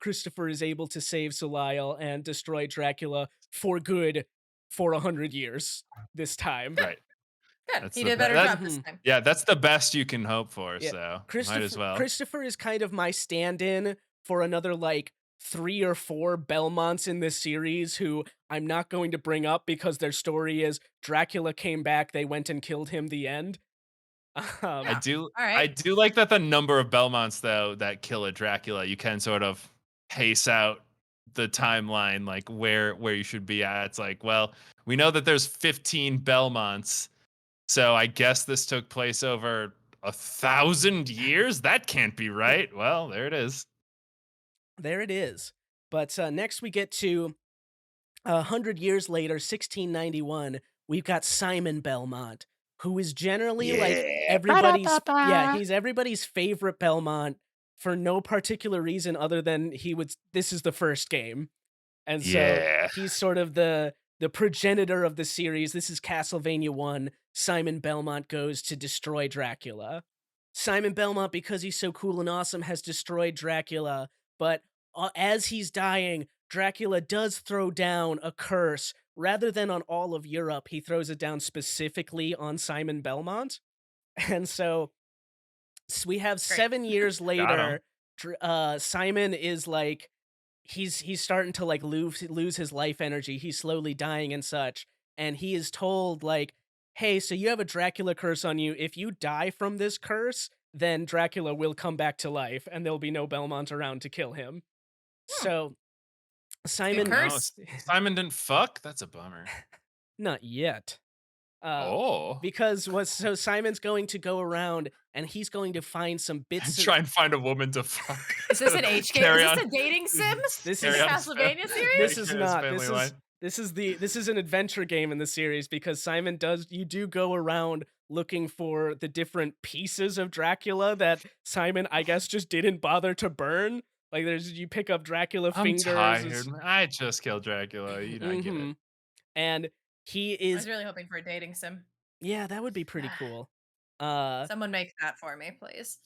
Christopher is able to save Solisle and destroy Dracula for good for 100 years this time. Right. Good. He did a better job this time. Yeah, that's the best you can hope for, so might as well. Christopher is kind of my stand-in for another like 3 or 4 Belmonts in this series who I'm not going to bring up because their story is Dracula came back, they went and killed him, the end. I do like that the number of Belmonts though that kill a Dracula, you can sort of pace out the timeline like where you should be at. It's like, well, we know that there's 15 Belmonts, so I guess this took place over 1,000 years. That can't be right. Well, there it is. There it is. But next we get to 100 years later, 1691. We've got Simon Belmont, who is generally like everybody's he's everybody's favorite Belmont for no particular reason other than this is the first game. And so he's sort of the progenitor of the series. This is Castlevania 1. Simon Belmont goes to destroy Dracula. Simon Belmont, because he's so cool and awesome, has destroyed Dracula. But as he's dying, Dracula does throw down a curse. Rather than on all of Europe, he throws it down specifically on Simon Belmont. And so we have Great. 7 years Got later, Simon is like, he's starting to like lose his life energy. He's slowly dying and such. And he is told like, hey, so you have a Dracula curse on you. If you die from this curse, then Dracula will come back to life and there'll be no Belmont around to kill him. So Simon, Good curse. No, Simon didn't fuck? That's a bummer. not yet. Oh. Because so Simon's going to go around and he's going to find some bits. Try and find a woman to fuck. Is this an H game? Carry Is this on. a dating sim? This Is is a Castlevania series? This is His not. family line. This is an adventure game in the series because Simon you do go around looking for the different pieces of Dracula that Simon, I guess, just didn't bother to burn. Like you pick up Dracula I'm fingers. tired. I just killed Dracula. You know, I get Mhm. it. And he I is was really hoping for a dating sim. yeah, that would be pretty cool. Someone make that for me, please.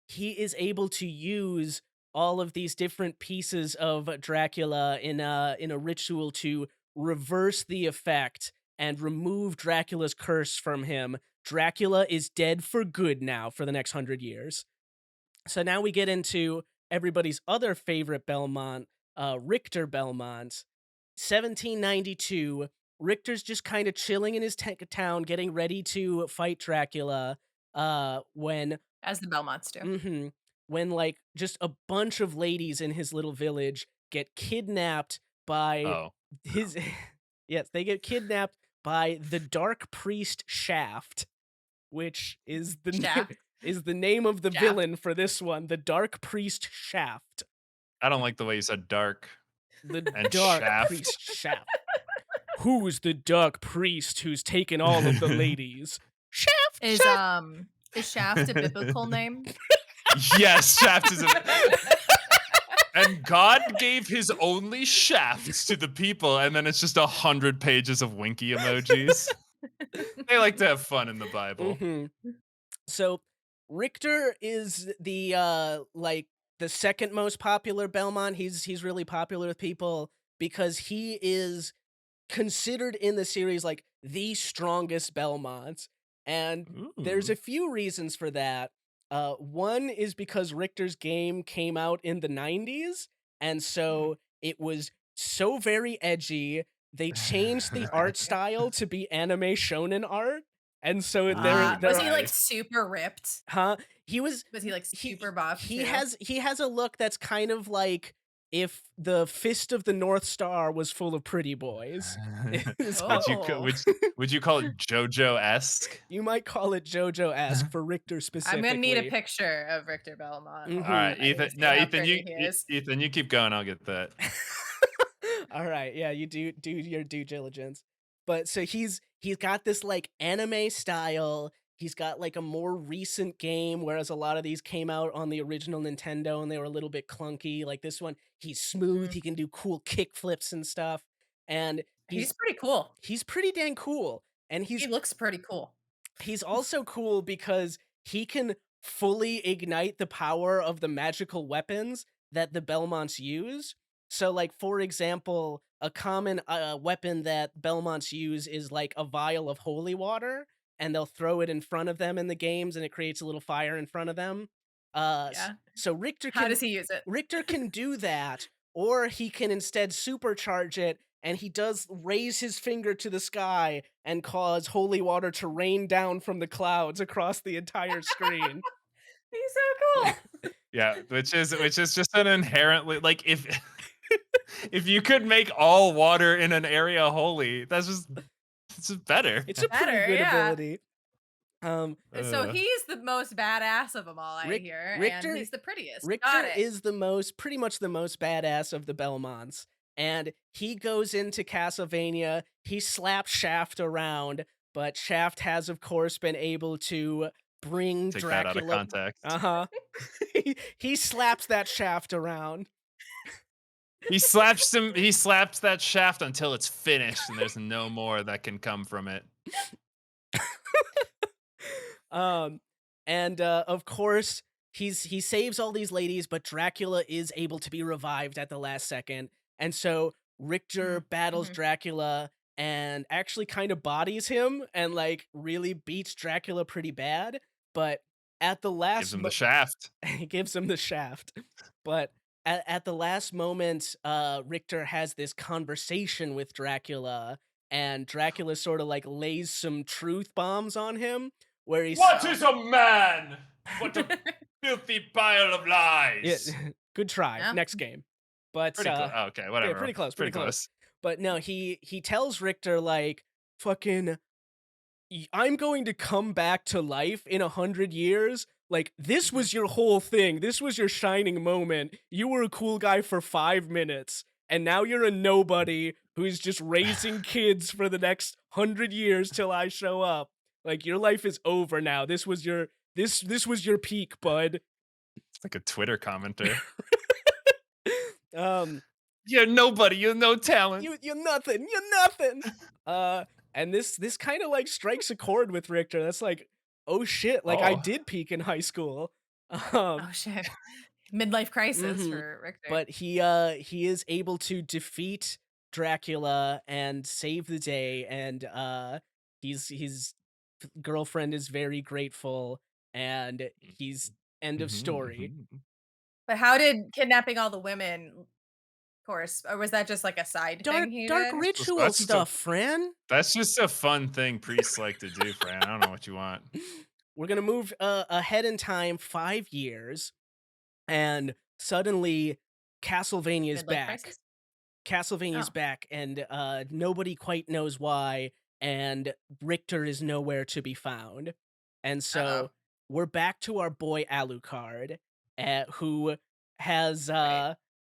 He is able to use all of these different pieces of Dracula in a ritual to reverse the effect and remove Dracula's curse from him. Dracula is dead for good now for the next 100 years. So now we get into everybody's other favorite Belmont, Richter Belmont. 1792, Richter's just kind of chilling in his town, getting ready to fight Dracula. When As the Belmonts do. when like just a bunch of ladies in his little village get kidnapped by Oh. his yes, they get kidnapped by the dark priest Shaft, which is the Shaft. is the name of the Shaft. villain for this one, the dark priest Shaft. I don't like the way you said dark. The And dark Shaft. priest Shaft. Who's the dark priest who's taken all of the ladies? Shaft. Is Shaft. is Shaft a biblical name? Yes, Shaft is a. And God gave his only shafts to the people, and then it's just 100 pages of winky emojis. They like to have fun in the Bible. So Richter is the like the second most popular Belmont. He's really popular with people because he is considered in the series like the strongest Belmont. And there's Ooh. a few reasons for that. One is because Richter's game came out in the 90s, and so it was so very edgy. They changed the art style to be anime shonen art, and so Was he like Nice. super ripped? he was Was he like super buff? he too? has a look that's kind of like if the Fist of the North Star was full of pretty boys. Oh. Would you call it JoJo-esque? You might call it JoJo-esque for Richter specifically. I'm gonna need a picture of Richter Belmont. Mhm. All right, I need to Ethan. see No, how Ethan, pretty he is. Ethan, you keep going. I'll get that. All right, yeah, you do your due diligence. But so he's got this like anime style. He's got like a more recent game, whereas a lot of these came out on the original Nintendo and they were a little bit clunky. Like this one, he's smooth. He can do cool kick flips and stuff. And He's pretty cool. he's pretty dang cool. And He looks pretty cool. he's also cool because he can fully ignite the power of the magical weapons that the Belmonts use. So, like, for example, a common weapon that Belmonts use is like a vial of holy water, and they'll throw it in front of them in the games, and it creates a little fire in front of them. Yeah. So Richter How does he use it? Richter can do that, or he can instead supercharge it, and he does raise his finger to the sky and cause holy water to rain down from the clouds across the entire screen. He's so cool. Yeah, which is just an inherently like if if you could make all water in an area holy, it's just better. It's a pretty Better, good yeah. ability. So he's the most badass of them all, I hear, Richter- and he's the prettiest. Got Richter it. is pretty much the most badass of the Belmonts. And he goes into Castlevania, he slaps Shaft around, but Shaft has, of course, been able to bring Take Dracula. that out of context. He slaps that Shaft around. He slaps that shaft until it's finished and there's no more that can come from it. And of course, he saves all these ladies, but Dracula is able to be revived at the last second. And so Richter battles Mhm. Dracula and actually kind of bodies him and like really beats Dracula pretty bad. But at the Gives last him the shaft. he gives him the shaft. But at the last moment, Richter has this conversation with Dracula, and Dracula sort of like lays some truth bombs on him, where he's a man? What a filthy pile of lies. yeah, good try. Yeah. Next game. But Pretty close. Okay, whatever. yeah, pretty close, Pretty close. But no, he tells Richter like fucking I'm going to come back to life in 100 years. Like, this was your whole thing. This was your shining moment. You were a cool guy for 5 minutes, and now you're a nobody who's just raising kids for the next 100 years till I show up. Like, your life is over now. This was your this was your peak, bud. It's like a Twitter commenter. Um You're nobody. You're no talent. you're nothing. You're nothing. And this kind of like strikes a chord with Richter. That's like, oh shit, like I Oh. did peak in high school. Oh shit. Midlife crisis Mhm. for Richter. But he is able to defeat Dracula and save the day, and his girlfriend is very grateful, and he's end of story. But how did kidnapping all the women, of course, or was that just like a side Dark thing he dark did? ritual That's just a- stuff, Fran. That's just a fun thing priests like to do, Fran. I don't know what you want. We're gonna move ahead in time 5 years, and suddenly Castlevania's Midlife back. crisis? Castlevania's Oh. back, and nobody quite knows why, and Richter is nowhere to be found. And so Uh-oh. we're back to our boy Alucard, who has Right.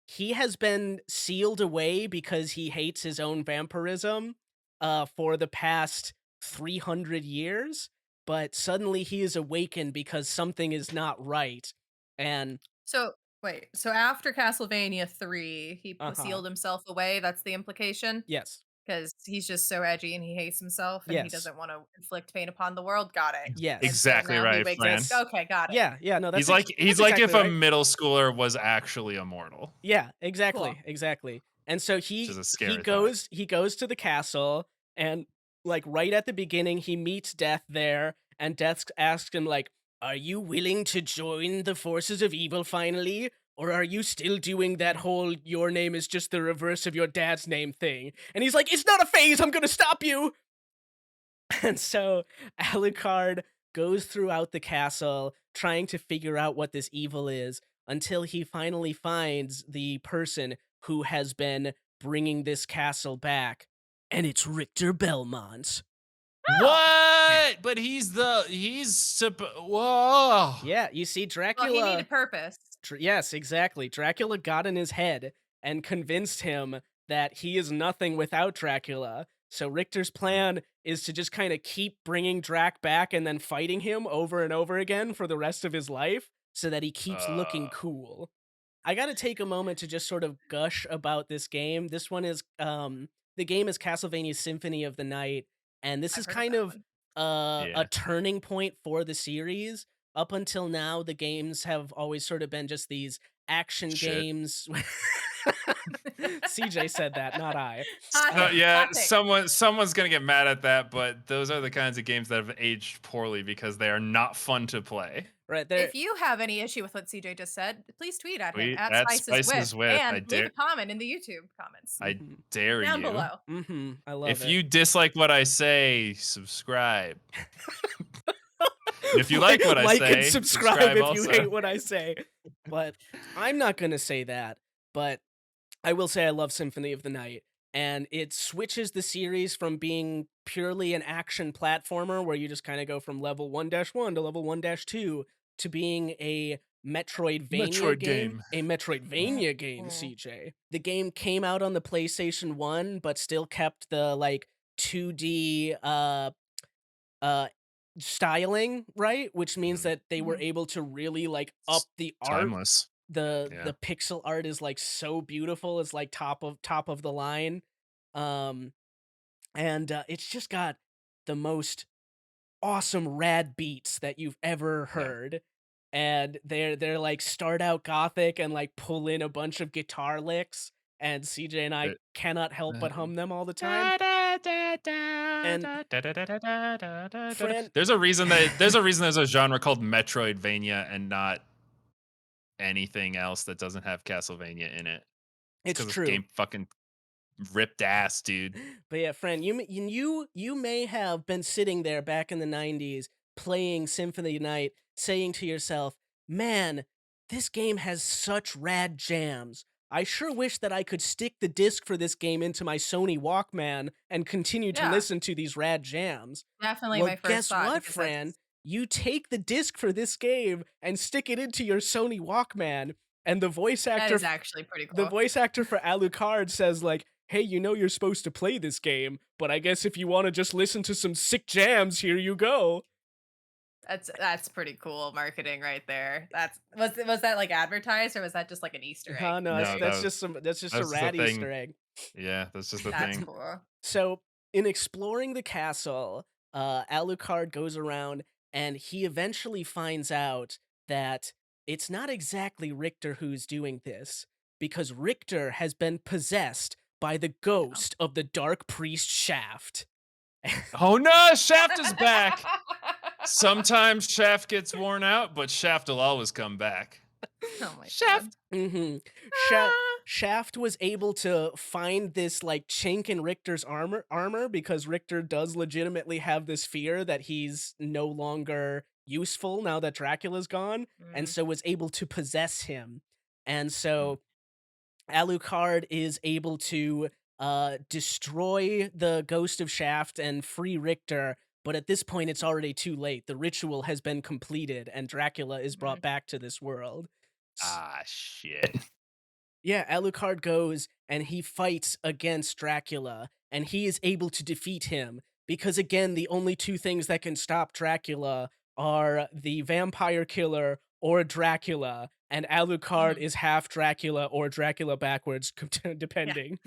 he has been sealed away because he hates his own vampirism for the past 300 years, but suddenly he is awakened because something is not right. And So wait, so after Castlevania 3, he uh-huh. sealed himself away. That's the implication? Yes. Because he's just so edgy and he hates himself and he Yes. doesn't want to inflict pain upon the world. Got it. Yes. And so Exactly now he right, wakes Fran. up. Okay, got it. Yeah, no, that's He's that's like if exactly a right. middle schooler was actually immortal. Yeah, exactly, Cool. exactly. And so Which is a he scary goes to the castle, and like right at the beginning he meets Death there, and Death asks him like, "Are you willing to join the forces of evil finally? Or are you still doing that whole your name is just the reverse of your dad's name thing?" And he's like, "It's not a phase, I'm gonna stop you." And so Alucard goes throughout the castle trying to figure out what this evil is until he finally finds the person who has been bringing this castle back. And it's Richter Belmont. What? But whoa. Yeah, you see, Well, Dracula. he needed purpose. Yes, exactly. Dracula got in his head and convinced him that he is nothing without Dracula. So Richter's plan is to just kind of keep bringing Drac back and then fighting him over and over again for the rest of his life so that he keeps looking cool. I got to take a moment to just sort of gush about this game. This one is the game is Castlevania Symphony of the Night, and this I've is heard kind that of one. Yeah. a turning point for the series. Up until now, the games have always sort of been just these action Shit. games. CJ said that, not I. Hot take, Yeah, hot take. someone's gonna get mad at that, but those are the kinds of games that have aged poorly because they are not fun to play. Right there. If you have any issue with what CJ just said, please tweet at him Tweet at at Spices Spices With, With. and leave a comment in the YouTube comments I dare down you. below. I love If it. you dislike what I say, subscribe. And if you like what I like say, and subscribe if also. you hate what I say. But I'm not gonna say that. But I will say I love Symphony of the Night, and it switches the series from being purely an action platformer where you just kind of go from level 1-1 to level 1-2 to being a Metroidvania Metroid game. game. A Metroidvania game, CJ. The game came out on the PlayStation 1, but still kept the like 2D styling, right? Which means that they were able to really like up the art. Timeless. The Yeah. pixel art is like so beautiful. It's like top of the line. And it's just got the most awesome rad beats that you've ever Yeah. heard. And they're like start out gothic and like pull in a bunch of guitar licks, and CJ and I It- cannot help but hum them all the time. And Fran, There's a reason there's a genre called Metroidvania and not anything else that doesn't have Castlevania in it. it's Because this true. game fucking ripped ass, dude. But yeah, Fran, you may have been sitting there back in the 90s playing Symphony Night, saying to yourself, "Man, this game has such rad jams. I sure wish that I could stick the disc for this game into my Sony Walkman and continue to Yeah. listen to these rad jams." Definitely Well, my first guess thought. what, because Fran? that's- You take the disc for this game and stick it into your Sony Walkman, and the voice That actor is actually pretty the cool. voice actor for Alucard says like, "Hey, you know you're supposed to play this game, but I guess if you want to just listen to some sick jams, here you go." That's pretty cool marketing right there. Was that like advertised or was that just like an Easter egg? No, No, that's just a that's just rad the thing. Easter egg. Yeah, that's just the That's thing. cool. So, in exploring the castle, Alucard goes around and he eventually finds out that it's not exactly Richter who's doing this, because Richter has been possessed by the ghost of the Dark Priest Shaft. Oh no, Shaft is back. Sometimes Shaft gets worn out, but Shaft will always come back. Oh my Shaft. Mm-hmm. God. Shaft was able to find this like chink in Richter's armor because Richter does legitimately have this fear that he's no longer useful now that Dracula's gone, and Mm. so was able to possess him. And so Alucard is able to destroy the ghost of Shaft and free Richter, but at this point it's already too late. The ritual has been completed and Dracula is brought back to this world. Ah, shit. Yeah, Alucard goes and he fights against Dracula, and he is able to defeat him because, again, the only two things that can stop Dracula are the vampire killer or Dracula, and Alucard is half Dracula or Dracula backwards, depending.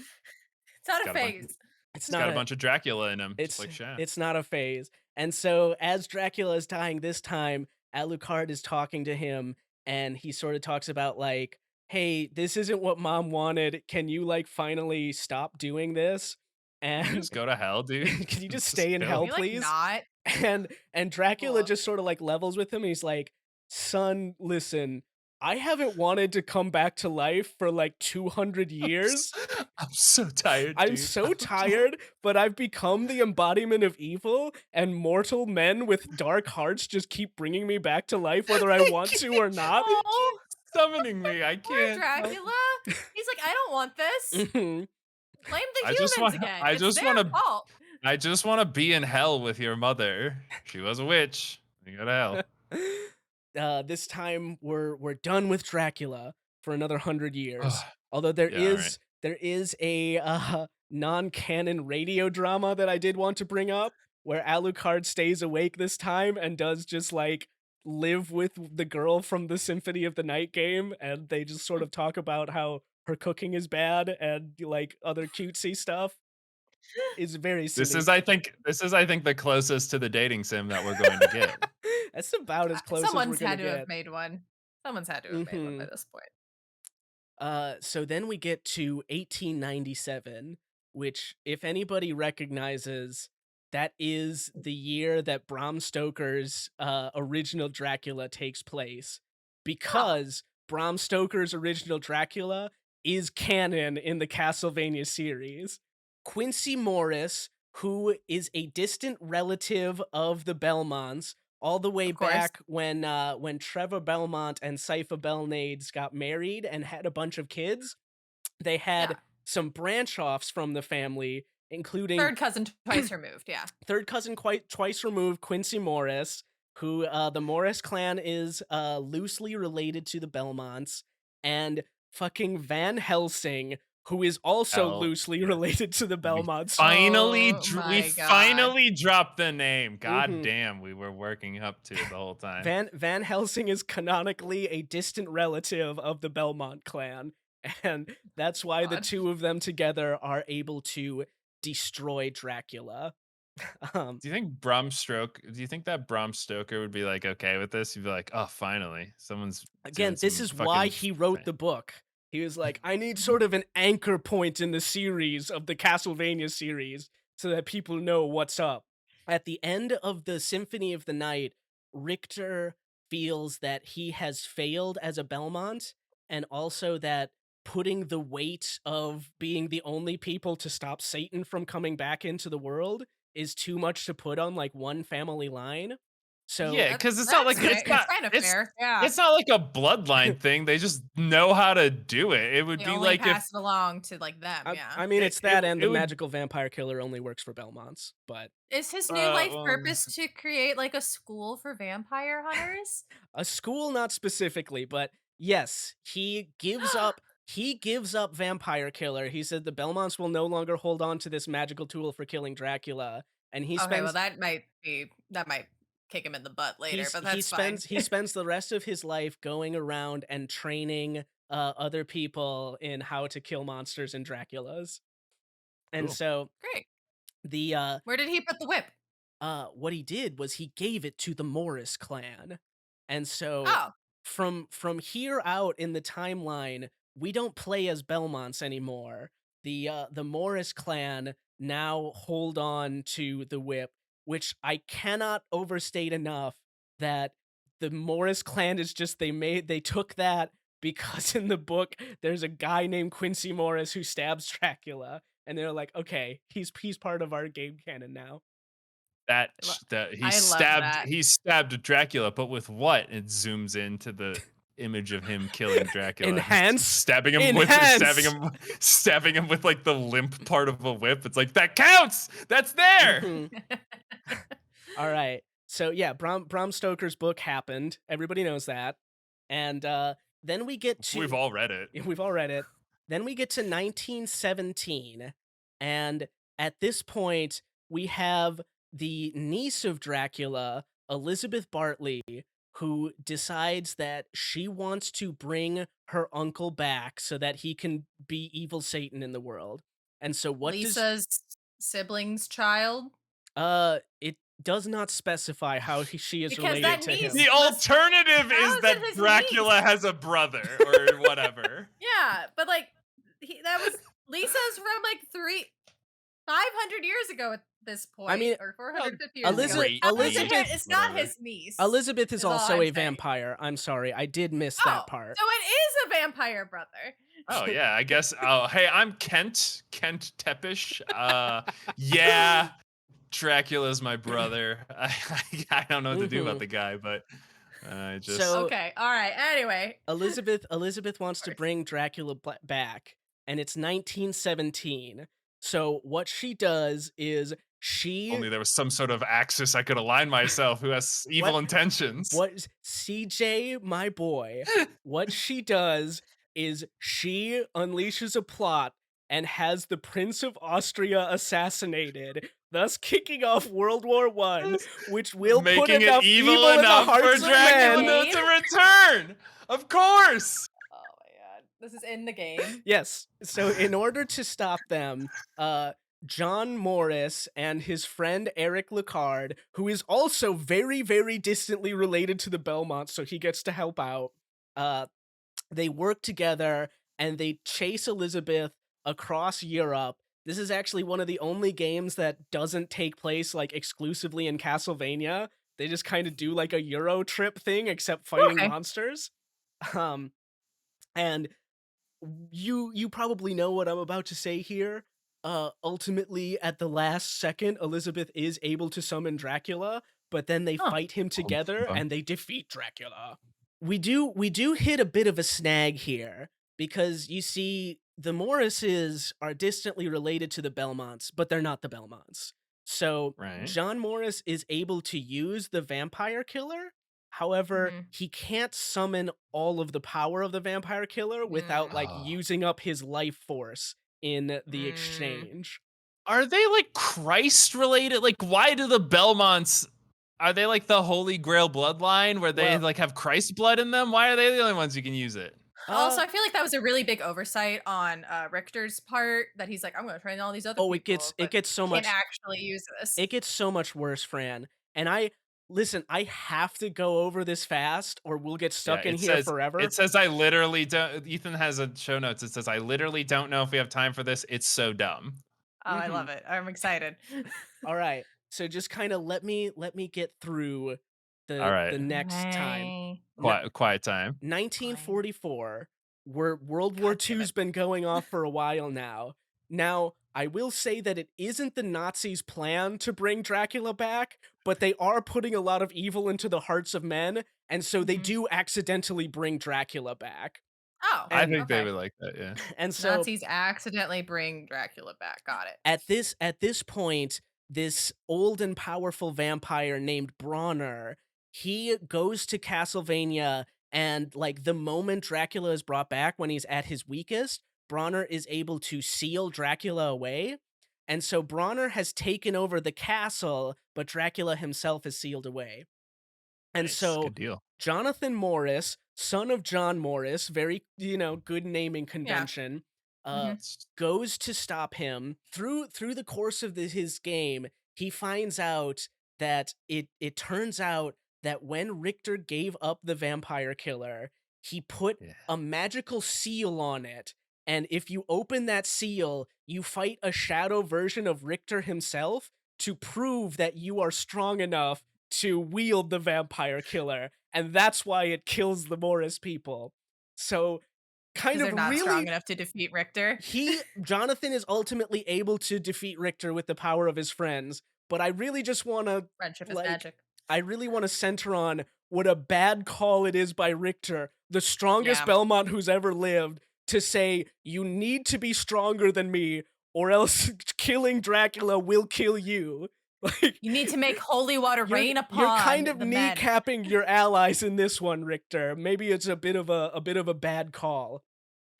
It's not a Got a bunch of- phase. It's He's got a bunch of Dracula in him, it's just like Shaft. it's not a phase. And so as Dracula is dying this time, Alucard is talking to him, and he sort of talks about like, "Hey, this isn't what mom wanted. Can you like finally stop doing this? Can you And just go to hell, dude. can you just stay in go. hell, Can you, like, please?" not? And Dracula Cool. just sort of like levels with him. He's like, "Son, listen, I haven't wanted to come back to life for like 200 years. I'm so tired. I'm dude. so tired, but I've become the embodiment of evil, and mortal men with dark hearts just keep bringing me back to life whether I want to or not." Oh, Summoning me. I poor can't. Dracula. He's like, I don't want this. Mhm. Blame the I just humans want- again. I It's just their wanna- fault. I just want to be in hell with your mother. She was a witch. You go to hell. This time we're done with Dracula for another 100 years. Ugh. Although there Yeah, is there is a non-canon radio drama that I did want to bring up, where Alucard stays awake this time and does just like live with the girl from the Symphony of the Night game, and they just sort of talk about how her cooking is bad and like other cutesy stuff. Is very silly. This is, I think, the closest to the dating sim that we're going to get. That's about as close as Someone's we're gonna had to get. have made one. Someone's had to have made one by Mhm. this point. So then we get to 1897, which, if anybody recognizes, that is the year that Bram Stoker's original Dracula takes place, because Bram Stoker's original Dracula is canon in the Castlevania series. Quincy Morris, who is a distant relative of the Belmonts, all the way Of course. back when Trevor Belmont and Sypha Belnades got married and had a bunch of kids, they had Yeah. some branch offs from the family, including Third cousin twice removed. Yeah. third cousin quite twice removed, Quincy Morris, who the Morris clan is loosely related to the Belmonts, and fucking Van Helsing, who is also Hell loosely yeah. related to the Belmonts. Finally, Oh my we God. finally dropped the name. God Mhm. damn, we were working up to it the whole time. Van Helsing is canonically a distant relative of the Belmont clan, and that's why the God. two of them together are able to destroy Dracula. Um, Do you think that Bram Stoker would be like okay with this? He'd be like, oh, finally, someone's doing Again, this some is why fucking. he wrote the book. He was like, I need sort of an anchor point in the series of the Castlevania series so that people know what's up. At the end of the Symphony of the Night, Richter feels that he has failed as a Belmont, and also that putting the weight of being the only people to stop Satan from coming back into the world is too much to put on like one family line. So Yeah, because it's not like It's kind of fair. Yeah. it's not like a bloodline thing. They just know how to do it. It would They be only like if pass it along to like them. Yeah. I mean, it, it's that, it, and it the would. magical vampire killer only works for Belmonts. But Is his new life Well, purpose to create like a school for vampire hunters? a school, not specifically, but yes, he gives up. He gives up vampire killer. He said the Belmonts will no longer hold on to this magical tool for killing Dracula, and he Okay, well spends that might kick him in the butt later, but he that's fine. spends the rest of his life going around and training other people in how to kill monsters and Draculas. And Cool. so Great. the Where did he put the whip? what he did was he gave it to the Morris clan. And so Oh, from here out in the timeline, we don't play as Belmonts anymore. The Morris clan now hold on to the whip, which I cannot overstate enough that the Morris clan is just they took that because in the book there's a guy named Quincy Morris who stabs Dracula, and they're like, okay, he's part of our game canon now. That that. he stabbed Dracula, but with what? It zooms into the image of him killing Dracula, Enhance? stabbing him Enhance! stabbing him with like the limp part of a whip. It's like that counts. That's there. Mhm. All right. So yeah, Bram Stoker's book happened. Everybody knows that. And then we get to We've all read it. we've all read it. Then we get to 1917, and at this point we have the niece of Dracula, Elizabeth Bartley, who decides that she wants to bring her uncle back so that he can be evil Satan in the world. And so what does Lisa's sibling's child. it does not specify how she is Because related that to niece- him. The alternative How is is that it his Dracula niece? has a brother or whatever. Yeah, but like that was Lisa's from like 500 years ago at this point, mean, or 450 years Elizabeth- ago. How is Elizabeth- it it's not whatever. his niece. Elizabeth is is all also I'm a saying. vampire. I'm sorry, I did miss Oh, that part. so it is a vampire brother. Oh yeah, I guess. Oh hey, I'm Kent Tepish. Yeah, Dracula's my brother. I don't know what to do about the guy, but I just. So- Okay, all right. Anyway, Elizabeth wants to course. bring Dracula back, and it's 1917. So what she does is she Only there was some sort of axis I could align myself who has evil intentions. what CJ, my boy, what she does is she unleashes a plot and has the Prince of Austria assassinated, thus kicking off World War One, which will put Making enough it evil in the enough for hearts of Dracula men. to return. Of course. oh my god, this is in the game. Yes. So in order to stop them, John Morris and his friend Eric Alucard, who is also very, very distantly related to the Belmonts, so he gets to help out. They work together and they chase Elizabeth across Europe. This is actually one of the only games that doesn't take place like exclusively in Castlevania. They just kind of do like a Euro trip thing, except fighting Okay. monsters. And you probably know what I'm about to say here. Ultimately, at the last second, Elizabeth is able to summon Dracula, but then they Huh. fight him together fun. and they defeat Dracula. We do hit a bit of a snag here because you see the Morrises are distantly related to the Belmonts, but they're not the Belmonts. So Right. John Morris is able to use the vampire killer. However, Mhm. he can't summon all of the power of the vampire killer without like Ah. using up his life force in the Mm. exchange. Are they like Christ related? Like, why do the Belmonts? Are they like the Holy Grail bloodline where they Well- like have Christ blood in them? Why are they the only ones who can use it? Also, I feel like that was a really big oversight on Richter's part that he's like, I'm going to train all these other Oh, people, it but gets so can't much actually use this. it gets so much worse, Fran. And I have to go over this fast or we'll get Yeah, stuck in here forever. it says I literally don't. Ethan has a show notes. It says I literally don't know if we have time for this. It's so dumb. Oh, I love it. I'm excited. All right. So just kind of let me get through All the right, next time. Hey. quiet time. 1944, where World War God damn II's it. been going off for a while now. Now, I will say that it isn't the Nazis' plan to bring Dracula back, but they are putting a lot of evil into the hearts of men, and so they Mhm. do accidentally bring Dracula back. Oh, I And think they okay. would like that. Yeah. and so Nazis accidentally bring Dracula back. Got it. at this point, this old and powerful vampire named Bronner, he goes to Castlevania, and like the moment Dracula is brought back when he's at his weakest, Bronner is able to seal Dracula away. And so Bronner has taken over the castle, but Dracula himself is sealed away. And Nice, so good deal. Jonathan Morris, son of John Morris, very, good naming Yeah. convention, uh, hmm goes to stop him. Through the course of his game, he finds out that it turns out that when Richter gave up the vampire killer, he put Yeah. a magical seal on it. And if you open that seal, you fight a shadow version of Richter himself to prove that you are strong enough to wield the vampire killer, and that's why it kills the Morris people. So, kind Because of they're not strong really, enough to defeat Richter. Jonathan is ultimately able to defeat Richter with the power of his friends, but I really just want to, Friendship is like, magic. I really want to center on what a bad call it is by Richter, the strongest Yeah. Belmont who's ever lived, to say, you need to be stronger than me, or else killing Dracula will kill you. Like, You need to make holy water rain you're upon kind of the men. kneecapping your allies in this one, Richter. Maybe it's a bit of a bad call.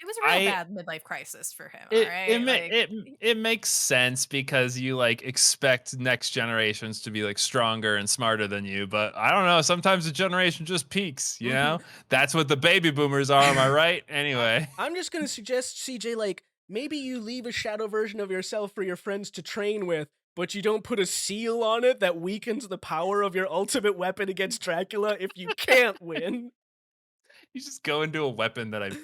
It was a real I bad midlife crisis for him. All it right, it makes sense because you like expect next generations to be like stronger and smarter than you, but I don't know. Sometimes a generation just peaks. You know, that's what the baby boomers are. Am I right? Anyway. I'm just gonna suggest, CJ, like maybe you leave a shadow version of yourself for your friends to train with, but you don't put a seal on it that weakens the power of your ultimate weapon against Dracula if you can't win. You just go into a weapon that I've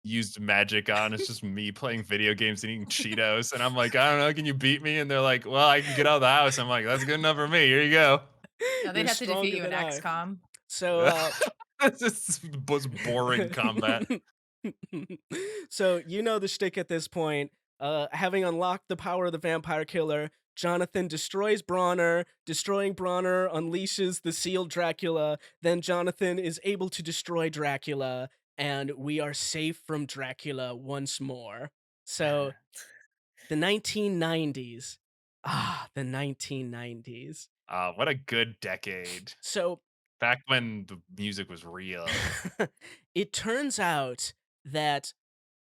used magic on. It's just me playing video games and eating Cheetos. And I'm like, I don't know, can you beat me? And they're like, well, I can get out of the house. I'm like, that's good enough for me. Here you go. no, they'd You're have to defeat stronger you in than I. XCOM. So It's just the most boring combat. So you know the shtick at this point. Having unlocked the power of the vampire killer, Jonathan destroys Bronner. Destroying Bronner unleashes the sealed Dracula. Then Jonathan is able to destroy Dracula, and we are safe from Dracula once more. So the 1990s. The 1990s. What a good decade. So Back when the music was real. it turns out that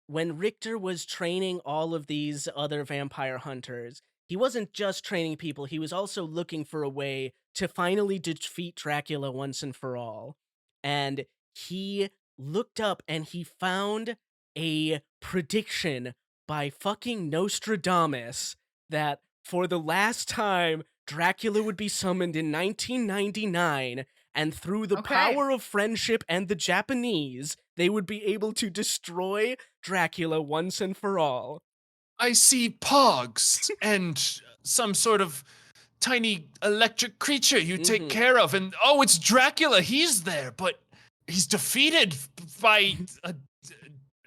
when Richter was training all of these other vampire hunters, he wasn't just training people, he was also looking for a way to finally defeat Dracula once and for all. And he looked up and he found a prediction by fucking Nostradamus that for the last time, Dracula would be summoned in 1999, and through the Okay. power of friendship and the Japanese, they would be able to destroy Dracula once and for all. I see pogs and some sort of tiny electric creature you take Mhm. care of. And oh, it's Dracula. He's there, but he's defeated by a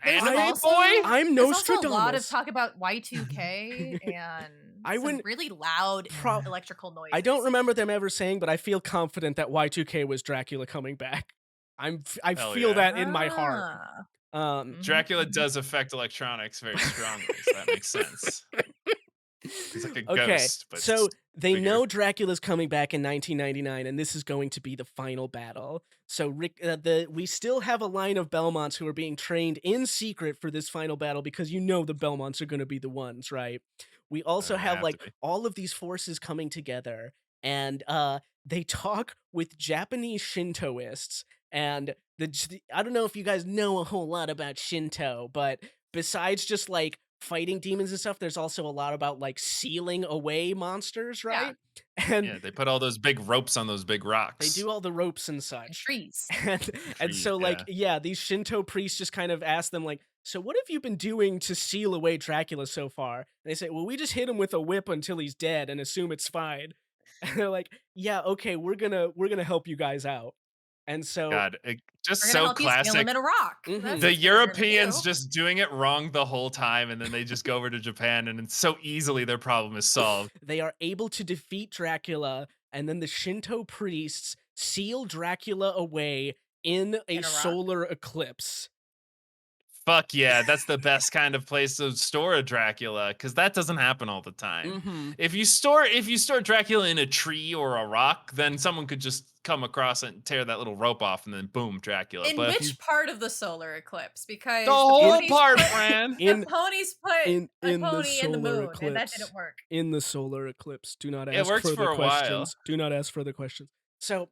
There's anime also, boy. I'm there's also a lot of Nostradamus. talk about Y2K and I some wouldn't- really loud Pro- electrical noises. I don't remember them ever saying, but I feel confident that Y2K was Dracula coming back. I Hell feel yeah. that in my heart. Ah. Dracula does affect electronics very strongly, so that makes sense. He's like a Okay, ghost, but so they bigger. know Dracula's coming back in 1999, and this is going to be the final battle. So we still have a line of Belmonts who are being trained in secret for this final battle because you know the Belmonts are going to be the ones, right? We also They have have like to be. all of these forces coming together, and they talk with Japanese Shintoists, And I don't know if you guys know a whole lot about Shinto, but besides just like fighting demons and stuff, there's also a lot about like sealing away monsters, Yeah. right? And Yeah, they put all those big ropes on those big rocks. they do all the ropes and And such. trees. And so like yeah, these Shinto priests just kind of ask them like, so what have you been doing to seal away Dracula so far? And they say, well, we just hit him with a whip until he's dead and assume it's fine. And they're like, yeah, okay, we're gonna help you guys out. And so God, just We're gonna so help you seal classic. him in a rock. Mhm. That's The what we're gonna Europeans do. just doing it wrong the whole time, and then they just go over to Japan, and it's so easily their problem is solved. they are able to defeat Dracula, and then the Shinto priests seal Dracula away in a In a rock. solar eclipse. Fuck yeah, that's the best kind of place to store a Dracula, because that doesn't happen all the time. Mhm. If you store Dracula in a tree or a rock, then someone could just come across it and tear that little rope off, and then boom, Dracula. In But if which part of the solar eclipse? Because the whole ponies part, put- Fran. the ponies put in a the pony in the solar moon, and that eclipse. didn't work. In the solar eclipse. Do not It ask works for further a while. questions. Do not ask further questions. So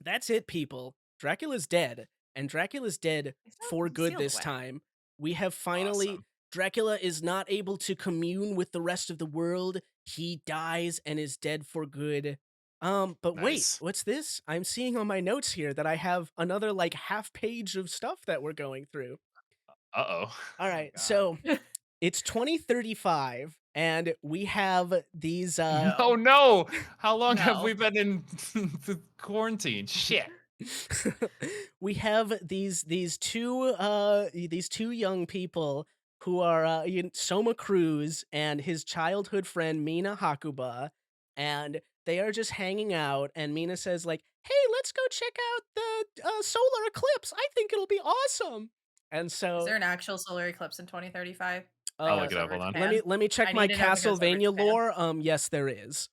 that's it, people. Dracula's dead, and Dracula's dead It's not for good sealed this away. time. We have finally. Awesome. Dracula is not able to commune with the rest of the world. He dies and is dead for good. But wait, Nice. what's this? I'm seeing on my notes here that I have another like half page of stuff that we're going through. Uh-oh. All right, God. so it's 2035, and we have these. Oh no! How long have No. we been in the quarantine? Shit. We have these two young people who are Soma Cruz and his childhood friend Mina Hakuba, and they are just hanging out. And Mina says like, "Hey, let's go check out the solar eclipse. I think it'll be awesome." And so Is there an actual solar eclipse in 2035? I'll That look goes it up, over hold on. Japan? let me check I my need to know if it goes over Castlevania Japan. lore. Yes, there is.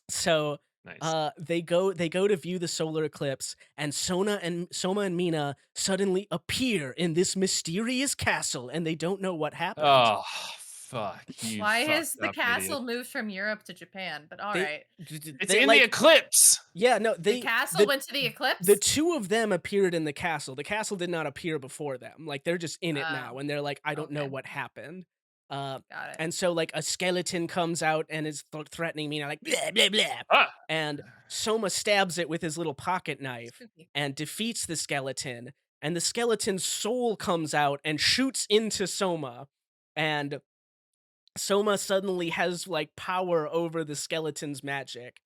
So Nice. they go to view the solar eclipse, and Soma and Mina suddenly appear in this mysterious castle, and they don't know what happened. Oh, fuck. You Why has fucked the up idiot. castle moved from Europe to Japan? But all right, It's in the eclipse. Yeah, no, the castle went to the eclipse. the two of them appeared in the castle. The castle did not appear before them. Like they're just in it now, and they're like, I don't know okay. what happened. Got it. And so like a skeleton comes out and is threatening Mina, like blah blah blah. Ah. And Soma stabs it with his little pocket knife Spooky. and defeats the skeleton. And the skeleton's soul comes out and shoots into Soma. And Soma suddenly has like power over the skeleton's magic.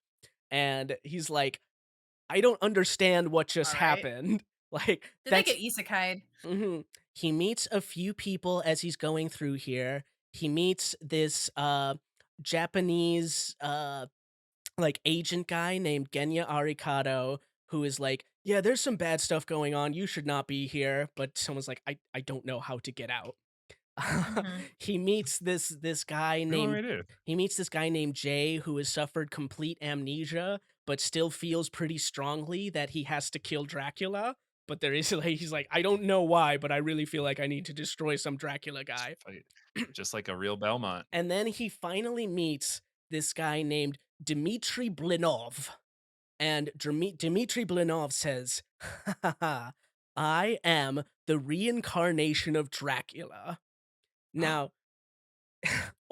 And he's like, I don't understand what just All right. happened. Like Did they that's get isekai'd? Mhm. He meets a few people as he's going through here. He meets this Japanese like agent guy named Genya Arikado, who is like, yeah, there's some bad stuff going on. You should not be here. But someone's like, I don't know how to get out. Mhm. He meets this guy What do you want named me to do? he meets this guy named Jay who has suffered complete amnesia, but still feels pretty strongly that he has to kill Dracula. But there is like he's like, I don't know why, but I really feel like I need to destroy some Dracula guy. Fight. Just like a real Belmont. And then he finally meets this guy named Dmitry Blinov. And Dmitry Blinov says, "Ha ha ha, I am the reincarnation of Dracula." Now,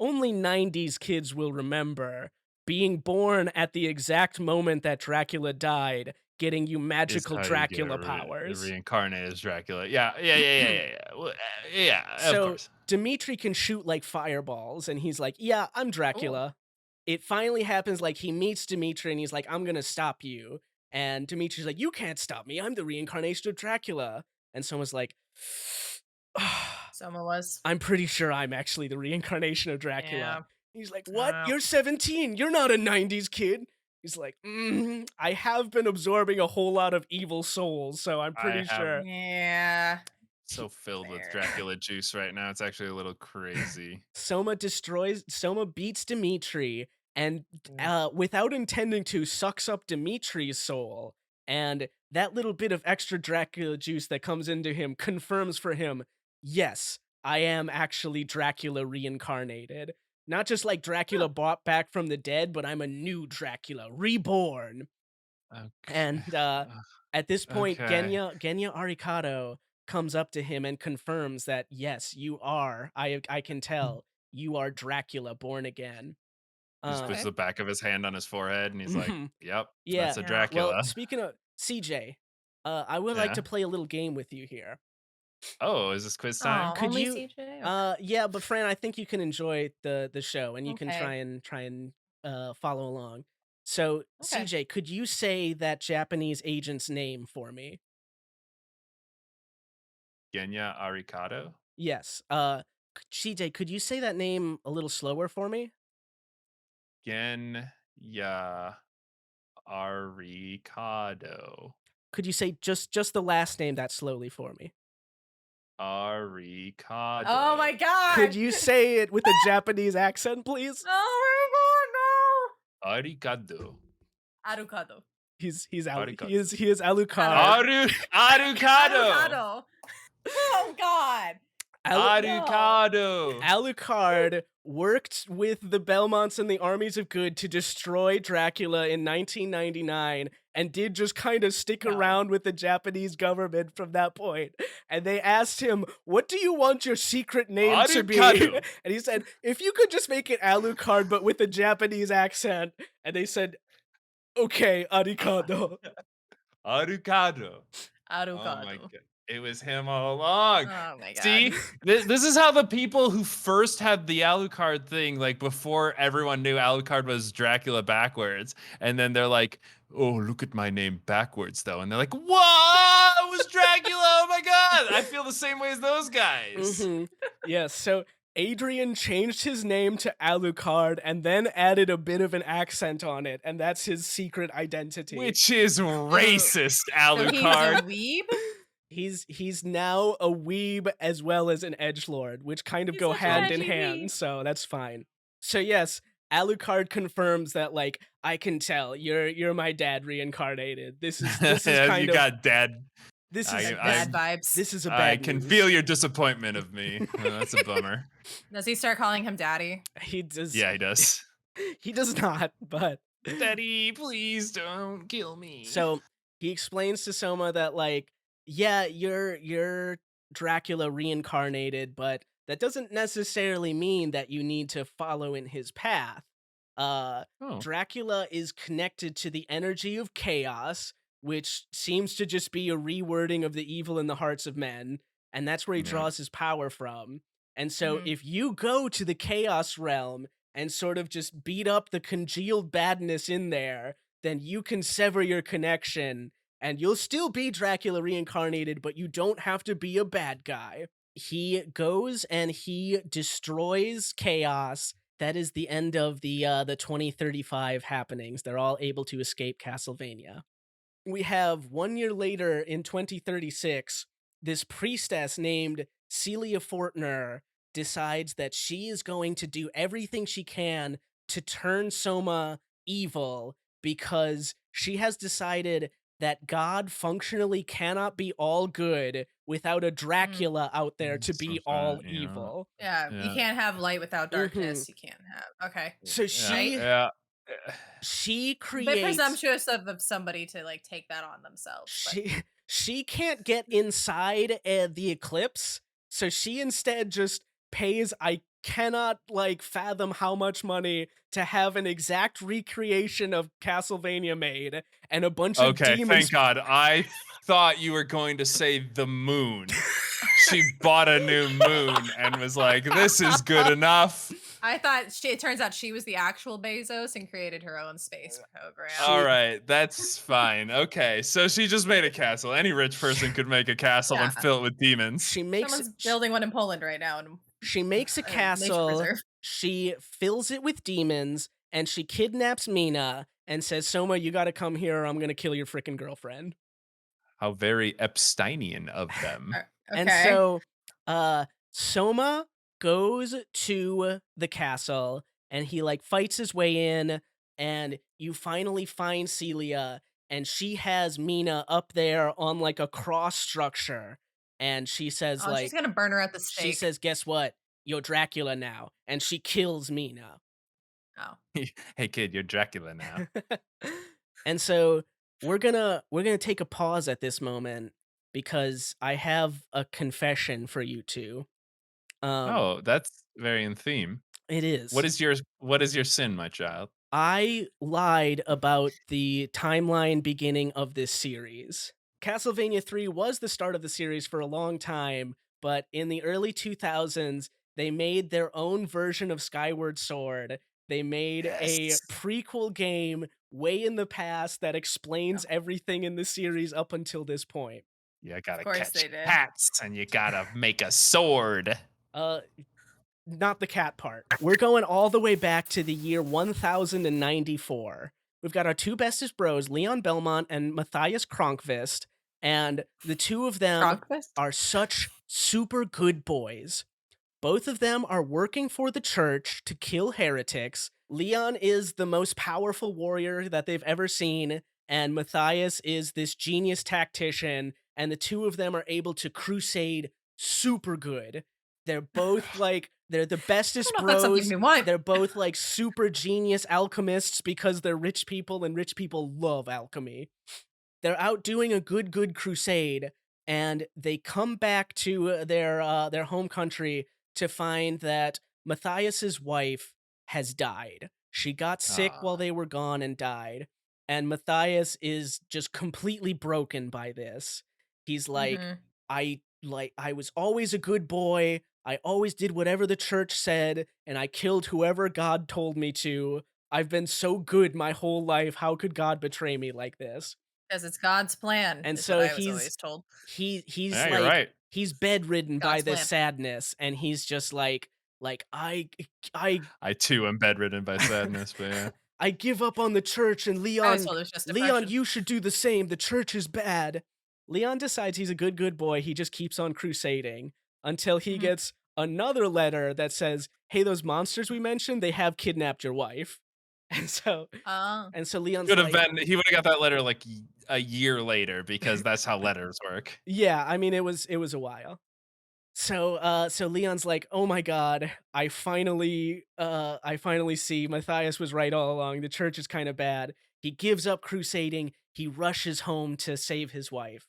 only 90s kids will remember being born at the exact moment that Dracula died, getting you Is magical how you Dracula get powers. reincarnated as Dracula. Yeah. Well, yeah, of So course. Dmitry can shoot like fireballs, and he's like, yeah, I'm Dracula. It finally happens, like he meets Dmitry and he's like, I'm gonna stop you. And Dmitry's like, you can't stop me, I'm the reincarnation of Dracula. And someone's like, Soma was. I'm pretty sure I'm actually the reincarnation of Dracula. Yeah. He's like, what? Wow. You're 17. You're not a 90s kid. He's like, I have been absorbing a whole lot of evil souls, so I'm pretty I have- sure. Yeah. So filled with Fair. Dracula juice right now. It's actually a little crazy. Soma beats Dmitry, and without intending to, sucks up Dimitri's soul. And that little bit of extra Dracula juice that comes into him confirms for him, yes, I am actually Dracula reincarnated. Not just like Dracula brought back from the dead, but I'm a new Dracula, reborn. Okay. And At this point, Okay. Genya Arikado comes up to him and confirms that yes, you are. I can tell you are Dracula born again. He just puts Okay. the back of his hand on his foread and he's like, "Yep, Yeah. that's a Yeah. Well, Dracula." speaking of CJ, I would like Yeah. to play a little game with you here. Oh, is this quiz time? Oh, Could only you? CJ? Okay. Yeah, but Fran, I think you can enjoy the show, and you can Okay. try and follow along. So, Okay. CJ, could you say that Japanese agent's name for me? Genya Arikado? Yes. CJ, could you say that name a little slower for me? Genya Arikado. Could you say just the last name that slowly for me? Arikado. Oh my god! Could you say it with a Japanese accent, please? Oh Arikado. my god, no! Arucado. He is Arikado. Alucard. Arukado. Arucado. Oh god. Arukado. Alucard worked with the Belmonts and the armies of good to destroy Dracula in 1999 and did just kind of stick No. around with the Japanese government from that point. And they asked him, "What do you want your secret name to be?" Arukado. And he said, "If you could just make it Alucard but with a Japanese accent." And they said, "Okay, arigato." Arukado. Oh my Arucado. god. It was him all along. Oh my god. See, this is how the people who first had the Alucard thing, like before everyone knew Alucard was Dracula backwards, and then they're like, "Oh, look at my name backwards, though," and they're like, "What? It was Dracula? Oh my god!" I feel the same way as those guys. Yes, so Adrian changed his name to Alucard and then added a bit of an accent on it, and that's his secret identity. Which is racist, So Alucard. he's a weeb? He's now a weeb as well as an edgelord, which kind of He's go such a hand in edgy hand, weeb. so that's fine. So yes, Alucard confirms that, like, I can tell you're my dad reincarnated. This is kind You of got dad. this I- is Bad vibes. this is a I bad can news. feel your disappointment of me. That's a bummer. Does he start calling him daddy? He does. Yeah, he does. He does not, but Daddy, please don't kill me. so he explains to Soma that, like, yeah, you're Dracula reincarnated, but that doesn't necessarily mean that you need to follow in his path. Oh. Dracula is connected to the energy of chaos, which seems to just be a rewording of the evil in the hearts of men, and that's where he Yeah. draws his power from. And so Mhm. if you go to the chaos realm and sort of just beat up the congealed badness in there, then you can sever your connection and you'll still be Dracula reincarnated, but you don't have to be a bad guy. He goes and he destroys chaos. That is the end of the 2035 happenings. They're all able to escape Castlevania. We have 1 year later in 2036, this priestess named Celia Fortner decides that she is going to do everything she can to turn Soma evil because she has decided that God functionally cannot be all good without a Dracula out there to That's be so all sad, yeah. evil. Yeah, Yeah. you can't have light without darkness. You can't have. Okay. So she Yeah. she A bit creates presumptuous of somebody to like take that on themselves. But she can't get inside the eclipse, so she instead just pays I cannot like fathom how much money to have an exact recreation of Castlevania made and a bunch of Okay, demons. thank God. I thought you were going to say the moon. She bought a new moon and was like, "This is good enough." I thought it turns out she was the actual Bezos and created her own space program. All right, that's fine. Okay, so she just made a castle. Any rich person could make a castle and Yeah. fill it with demons. She makes Someone's building one in Poland right now. And she makes a nature castle, preserve. she fills it with demons, and she kidnaps Mina and says, "Soma, you gotta come here or I'm gonna kill your frickin' girlfriend." How very Epsteinian of them. Okay. And so Soma goes to the castle and he like fights his way in, and you finally find Celia, and she has Mina up there on like a cross structure, and she says Oh, like she's gonna burn her at the stake. she says, "Guess what? You're Dracula now." And she kills Mina. Oh. Hey kid, you're Dracula now. And so we're gonna take a pause at this moment because I have a confession for you two. Oh, that's very in theme. It is. What is your sin, my child? I lied about the timeline beginning of this series. Castlevania 3 was the start of the series for a long time, but in the early 2000s, they made their own version of Skyward Sword. They made a Yes. prequel game way in the past that explains everything in the series up until this point. You gotta course catch they did. cats and you gotta make a sword. Uh, Not the cat part. We're going all the way back to the year 1094. We've got our two bestest bros, Leon Belmont and Matthias Kronkvist, and the two of them Kronkvist? are such super good boys. Both of them are working for the church to kill heretics. Leon is the most powerful warrior that they've ever seen, and Matthias is this genius tactician, and the two of them are able to crusade super good. They're both like, they're the bestest I don't know if that's bros. something we want. They're both like super genius alchemists because they're rich people and rich people love alchemy. They're out doing a good crusade, and they come back to their home country to find that Matthias's wife has died. She got sick while they were gone and died. And Matthias is just completely broken by this. He's like, Mhm. I was always a good boy. I always did whatever the church said, and I killed whoever God told me to. I've been so good my whole life. How could God betray me like this? Because it's God's plan. And is so what I was always told. he's Yeah, you're like right. he's bedridden by God's this plan. sadness, and he's just like I I too am bedridden by sadness, but yeah. I give up on the church, and I was Leon, told it was just Leon, depression. you should do the same. The church is bad. Leon decides he's a good boy. He just keeps on crusading until he Mhm. gets another letter that says, "Hey, those monsters we mentioned, they have kidnapped your wife." Oh. And so Leon's Could have like, been he would have got that letter like a year later because that's how letters work. yeah, I mean it was a while. So Leon's like, "Oh my god, I finally see Matthias was right all along. The church is kind of bad." He gives up crusading. He rushes home to save his wife.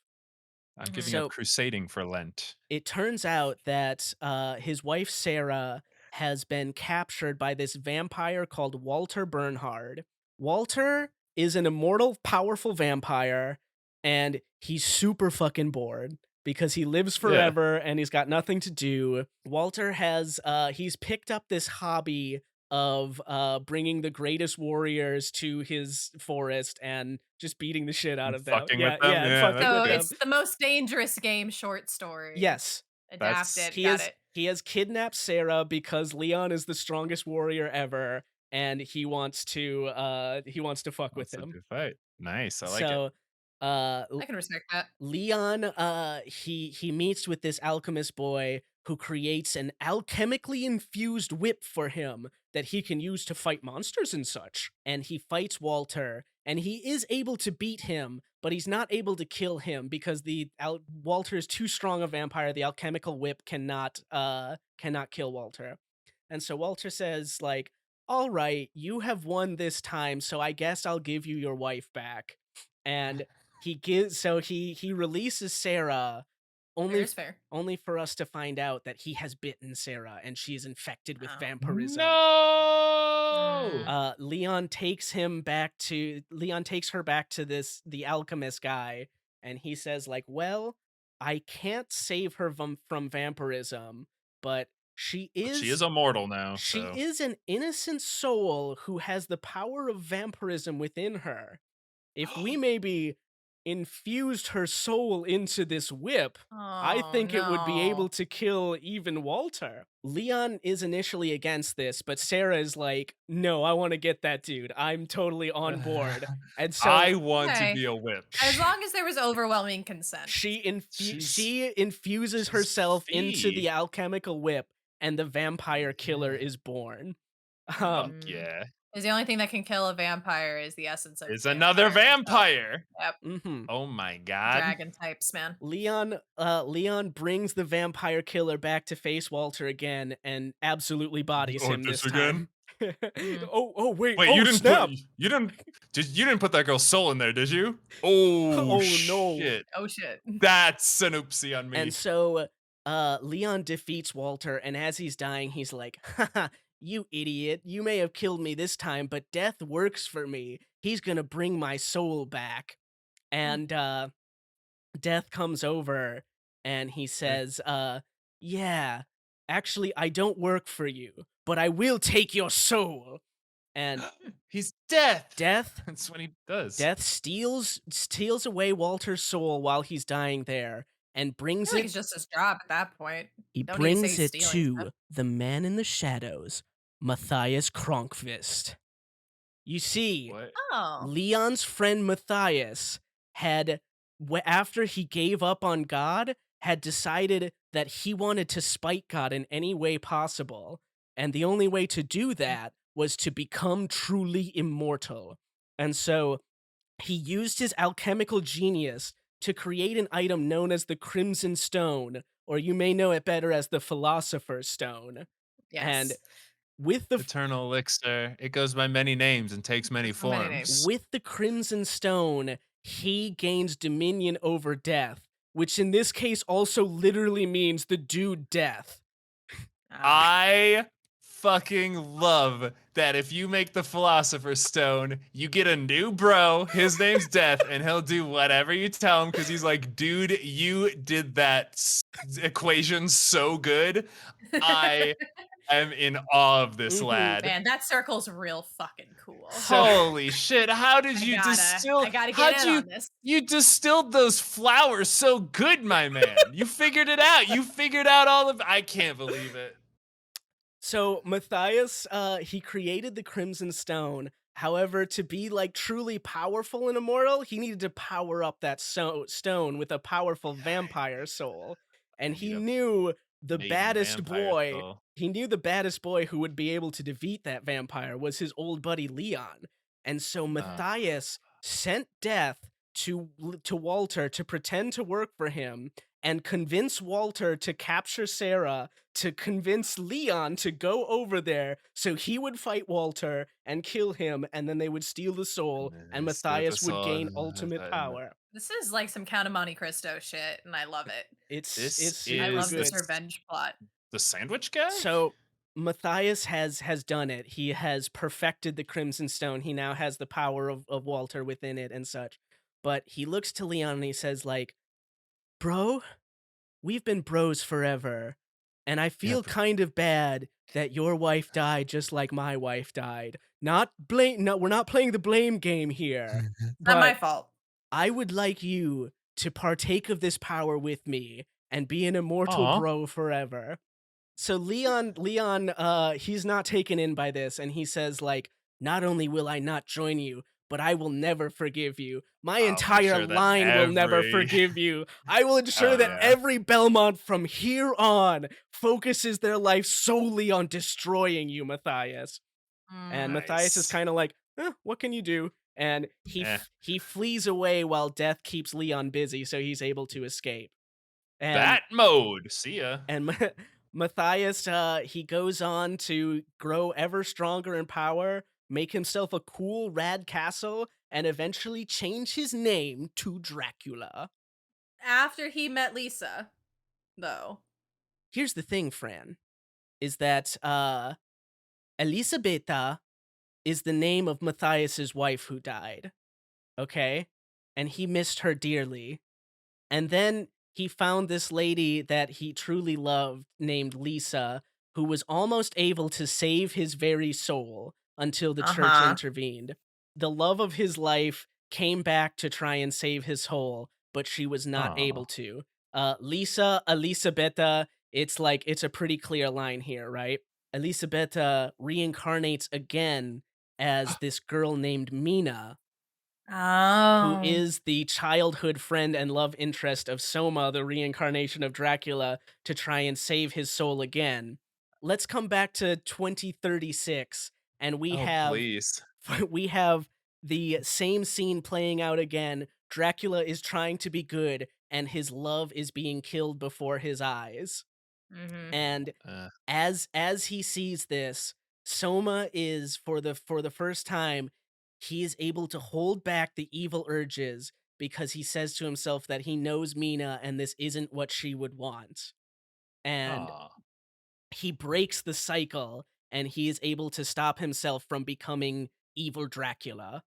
I'm Mhm. giving So- up crusading for Lent. It turns out that his wife Sarah has been captured by this vampire called Walter Bernhard. Walter is an immortal, powerful vampire, and he's super fucking bored because he lives forever and he's got nothing to do. Walter has he's picked up this hobby of bringing the greatest warriors to his forest and just beating the shit out And of them. fucking Yeah, with them? yeah, and Yeah, fucking that's So with good. them. it's the most dangerous game short story. Yes. Adapted. He Got has it. he has kidnapped Sarah because Leon is the strongest warrior ever, and he wants to fuck with That's a him. good fight. Nice. I like it. So I can respect that. Leon he meets with this alchemist boy who creates an alchemically infused whip for him that he can use to fight monsters and such. And he fights Walter, and he is able to beat him, but he's not able to kill him because Walter is too strong a vampire. The alchemical whip cannot kill Walter. And so Walter says like, "All right, you have won this time, so I guess I'll give you your wife back." And he releases Sarah Fair. only for us to find out that he has bitten Sarah and she is infected with Oh. vampirism. No. Leon takes her back to the alchemist guy, and he says like, "Well, I can't save her from vampirism, but she is immortal now. she So. is an innocent soul who has the power of vampirism within her. If we maybe infused her soul into this whip, I think it would be able to kill even Walter." Leon is initially against this, but Sarah is like, "No, I want to get that dude. I'm totally on board." And so I want Okay. to be a whip. As long as there was overwhelming consent. she She's- infuses she's herself into fee. the alchemical whip, and the vampire killer is born. Fuck yeah. Is the only thing that can kill a vampire is the essence of It's the another vampire. Yep. Mhm. Oh my god. Dragon types, man. Leon brings the vampire killer back to face Walter again and absolutely bodies him this time. Wait, Wait, oh you didn't snap. you didn't put that girl's soul in there, did you? Oh, Oh, no. shit. Oh shit. That's an oopsie on me. And so Leon defeats Walter, and as he's dying, he's like, haha, you idiot. You may have killed me this time, but death works for me. He's gonna bring my soul back. And Death comes over and he says, yeah, actually, I don't work for you, but I will take your soul. And He's death. Death That's what he does. Death steals away Walter's soul while he's dying there and I brings feel like it. it's just his job at that point. He Don't need to say brings he's it stealing to stuff. the man in the shadows, Matthias Kronkvist. You see, What? Oh. Leon's friend Matthias had, after he gave up on God, had decided that he wanted to spite God in any way possible. And the only way to do that was to become truly immortal. And so he used his alchemical genius to create an item known as the Crimson Stone, or you may know it better as the Philosopher's Stone. Yes. And with the Eternal elixir. It goes by many names and takes many So many forms. names. with the Crimson Stone, he gains dominion over death, which in this case also literally means the dude death. I fucking love that if you make the Philosopher's Stone, you get a new bro. His name's Death, and he'll do whatever you tell him because he's like, dude, you did that equation so good. I am in awe of this Mhm. lad. Man, that circle's real fucking cool. Holy shit! How did you I distill? gotta how'd get in you on this. you distilled those flowers so good, my man? You figured it out. You figured out all of. I can't believe it. So Matthias, he created the Crimson Stone. However, to be like truly powerful and immortal, he needed to power up that stone with a powerful vampire soul. And he Need a knew the maiden baddest vampire boy. soul. He knew the baddest boy who would be able to defeat that vampire was his old buddy Leon. And so Matthias sent Death to Walter to pretend to work for him and convince Walter to capture Sarah, to convince Leon to go over there so he would fight Walter and kill him, and then they would steal the soul, and they steal the Matthias would soul, gain and ultimate Matthias- power. This is like some Count of Monte Cristo shit, and I love it. It's This super I love is good. this revenge plot. The sandwich guy? So Matthias has done it. He has perfected the Crimson Stone. He now has the power of Walter within it and such. But he looks to Leon and he says, like, bro, we've been bros forever. And I feel but- kind of bad that your wife died just like my wife died. No, we're not playing the blame game here. Not my But fault. I would like you to partake of this power with me and be an immortal Aw. bro forever. So Leon, he's not taken in by this, and he says, like, not only will I not join you, but I will never forgive you. My I'll make entire sure that line will never every- forgive you. I will ensure Oh, that yeah. every Belmont from here on focuses their life solely on destroying you, Matthias. And Matthias is Nice. kind of like, what can you do? And he flees away while Death keeps Leon busy, so he's able to escape. And That mode. See ya. and Matthias, he goes on to grow ever stronger in power, make himself a cool, rad castle, and eventually change his name to Dracula. After he met Lisa, though. Here's the thing, Fran, is that Elisabetta is the name of Matthias's wife who died, okay? And he missed her dearly. And then he found this lady that he truly loved named Lisa, who was almost able to save his very soul until the church Uh-huh. intervened. The love of his life came back to try and save his soul, but she was not Aw. able to. Lisa, Elisabetta, it's a pretty clear line here, right? Elisabetta reincarnates again as this girl named Mina, Oh. who is the childhood friend and love interest of Soma, the reincarnation of Dracula, to try and save his soul again. Let's come back to 2036, and we Please. we have the same scene playing out again. Dracula is trying to be good, and his love is being killed before his eyes. Mhm. And Uh. as he sees this, Soma is for the first time, he is able to hold back the evil urges because he says to himself that he knows Mina and this isn't what she would want. And Aw. he breaks the cycle and he is able to stop himself from becoming evil Dracula.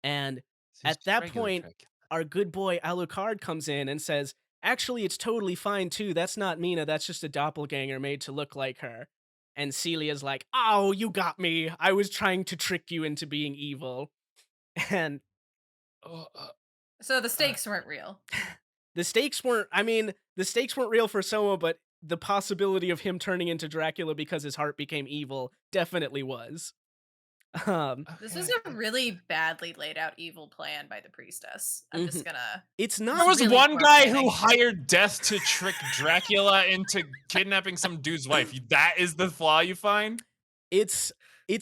And It's at just that regular point, Dracula. our good boy Alucard comes in and says, actually, it's totally fine too. That's not Mina. That's just a doppelganger made to look like her. And Celia's like, oh, you got me. I was trying to trick you into being evil. And Oh, So the stakes weren't real. the stakes weren't real for Soma, but the possibility of him turning into Dracula because his heart became evil definitely was. This was a really badly laid out evil plan by the priestess. I'm just gonna. It's not. There was really one poor guy planning. who hired death to trick Dracula into kidnapping some dude's wife. That is the flaw you find? It's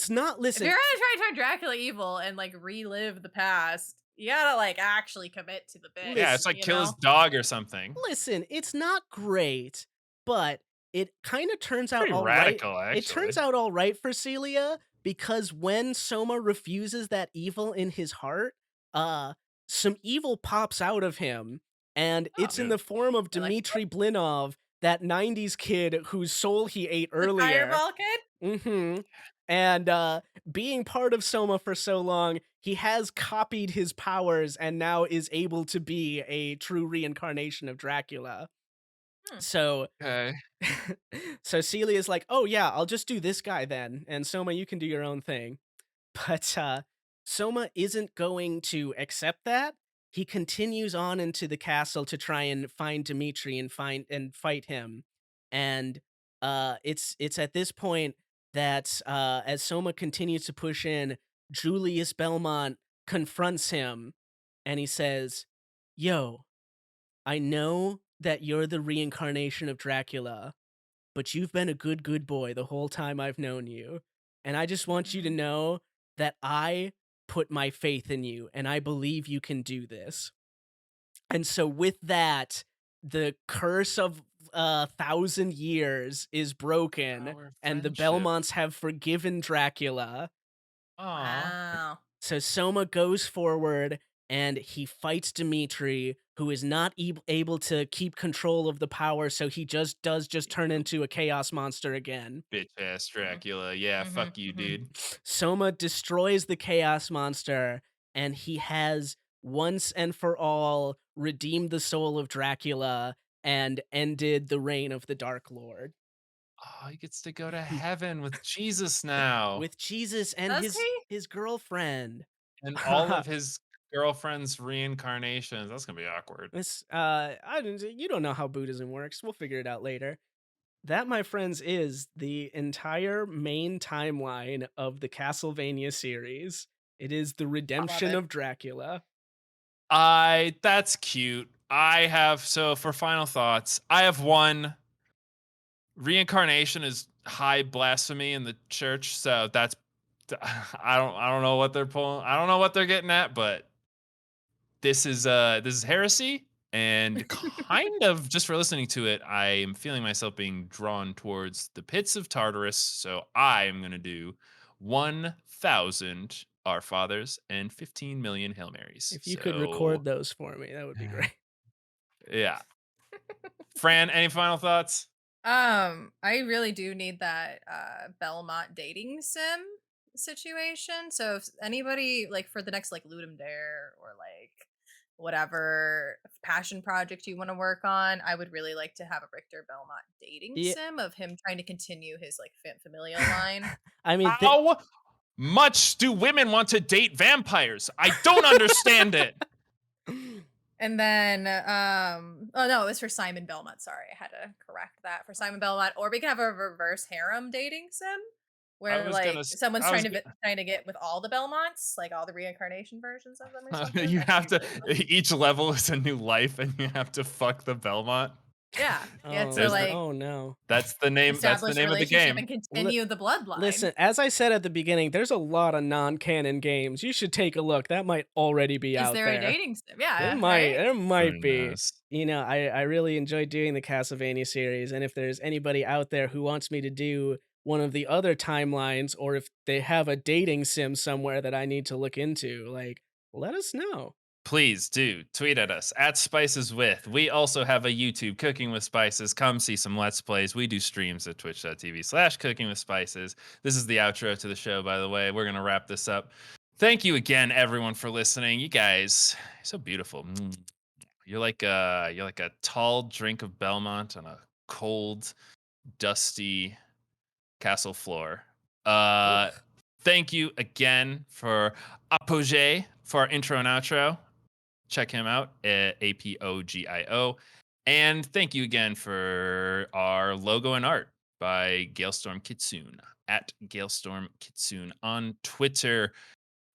not. If Listen, you're gonna try to turn Dracula evil and like relive the past, you gotta like actually commit to the bit. Yeah, it's like you kill his know? dog or something. listen. It's not great, but it kind of turns out Pretty all right. radical, actually. It turns out all right for Celia because when Soma refuses that evil in his heart, some evil pops out of him, and it's in the form of I like Dmitry Blinov, that '90s kid whose soul he ate The earlier. Fireball Kid? Mm-hmm. And being part of Soma for so long, he has copied his powers and now is able to be a true reincarnation of Dracula. So Okay. so Celia's like, oh yeah, I'll just do this guy then, and Soma, you can do your own thing. But Soma isn't going to accept that. He continues on into the castle to try and find Dmitri and fight him. And it's at this point that as Soma continues to push in, Julius Belmont confronts him and he says, "Yo, I know that you're the reincarnation of Dracula, but you've been a good boy the whole time I've known you. And I just want you to know that I put my faith in you and I believe you can do this." And so with that, the curse of 1,000 years is broken Power of and the friendship. Belmonts have forgiven Dracula. Aw. Wow. So Soma goes forward and he fights Dmitri, who is not able to keep control of the power, so he just turn into a chaos monster again. Bitch ass Dracula. Yeah, fuck you, dude. Soma destroys the chaos monster, and he has once and for all redeemed the soul of Dracula and ended the reign of the Dark Lord. Oh, he gets to go to heaven with Jesus now. With Jesus and Does he? his girlfriend. And all of his girlfriend's reincarnations. That's gonna be awkward. You don't know how Buddhism works. We'll figure it out later. That, my friends, is the entire main timeline of the Castlevania series. It is the redemption it. of Dracula. That's cute. So for final thoughts, I have one. Reincarnation is high blasphemy in the church, so that's I don't know what they're pulling. I don't know what they're getting at, but this is heresy, and kind of just for listening to it, I am feeling myself being drawn towards the pits of Tartarus. So I am gonna do 1,000 Our Fathers and 15 million Hail Marys. If you could record those for me, that would be great. Yeah. Fran, any final thoughts? I really do need that Belmont dating sim situation. So if anybody like for the next like Ludum Dare or like whatever passion project you want to work on, I would really like to have a Richter Belmont dating sim of him trying to continue his like familial line. I mean, How much do women want to date vampires? I don't understand it. And then, oh no, it was for Simon Belmont. Sorry, I had to correct that for Simon Belmont. Or we can have a reverse harem dating sim, where like someone's trying to get with all the Belmonts, like all the reincarnation versions of them. Or something. You have to. Each level is a new life, and you have to fuck the Belmont. Yeah, oh no, that's the name. That's the name of the game. And continue the bloodline. Listen, as I said at the beginning, there's a lot of non-canon games. You should take a look. That might already be out there. Is there a dating sim? Yeah, there might be. Knows? You know, I really enjoy doing the Castlevania series, and if there's anybody out there who wants me to do one of the other timelines, or if they have a dating sim somewhere that I need to look into, like, let us know. Please do tweet at us at Spices With. We also have a YouTube, Cooking with Spices. Come see some Let's Plays. We do streams at twitch.tv/Cooking with Spices. This is the outro to the show, by the way. We're going to wrap this up. Thank you again, everyone, for listening. You guys, you're so beautiful. You're like a tall drink of Belmont on a cold, dusty castle floor. Thank you again for Apogee for our intro and outro. Check him out at APOGIO. And thank you again for our logo and art by Galestorm Kitsune at Galestorm Kitsune on Twitter.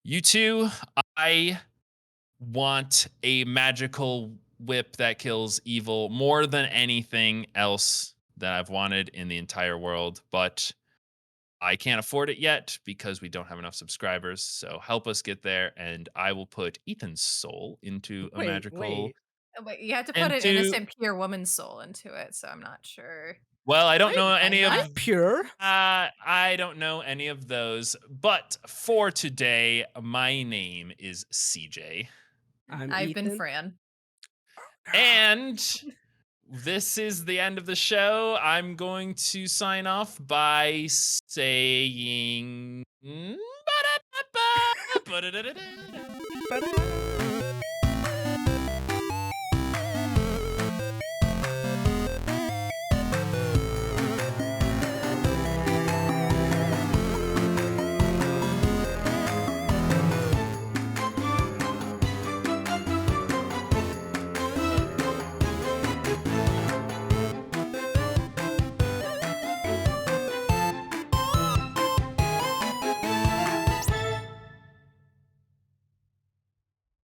You two, I want a magical whip that kills evil more than anything else that I've wanted in the entire world, but I can't afford it yet because we don't have enough subscribers. So help us get there, and I will put Ethan's soul into a Wait, magical. wait. Wait, you have to put an innocent, pure woman's soul into it, so I'm not sure. Well, I don't know any of. I'm pure. I don't know any of those. But for today, my name is CJ, I've been Ethan. Fran. and this is the end of the show. I'm going to sign off by saying. Ba-da.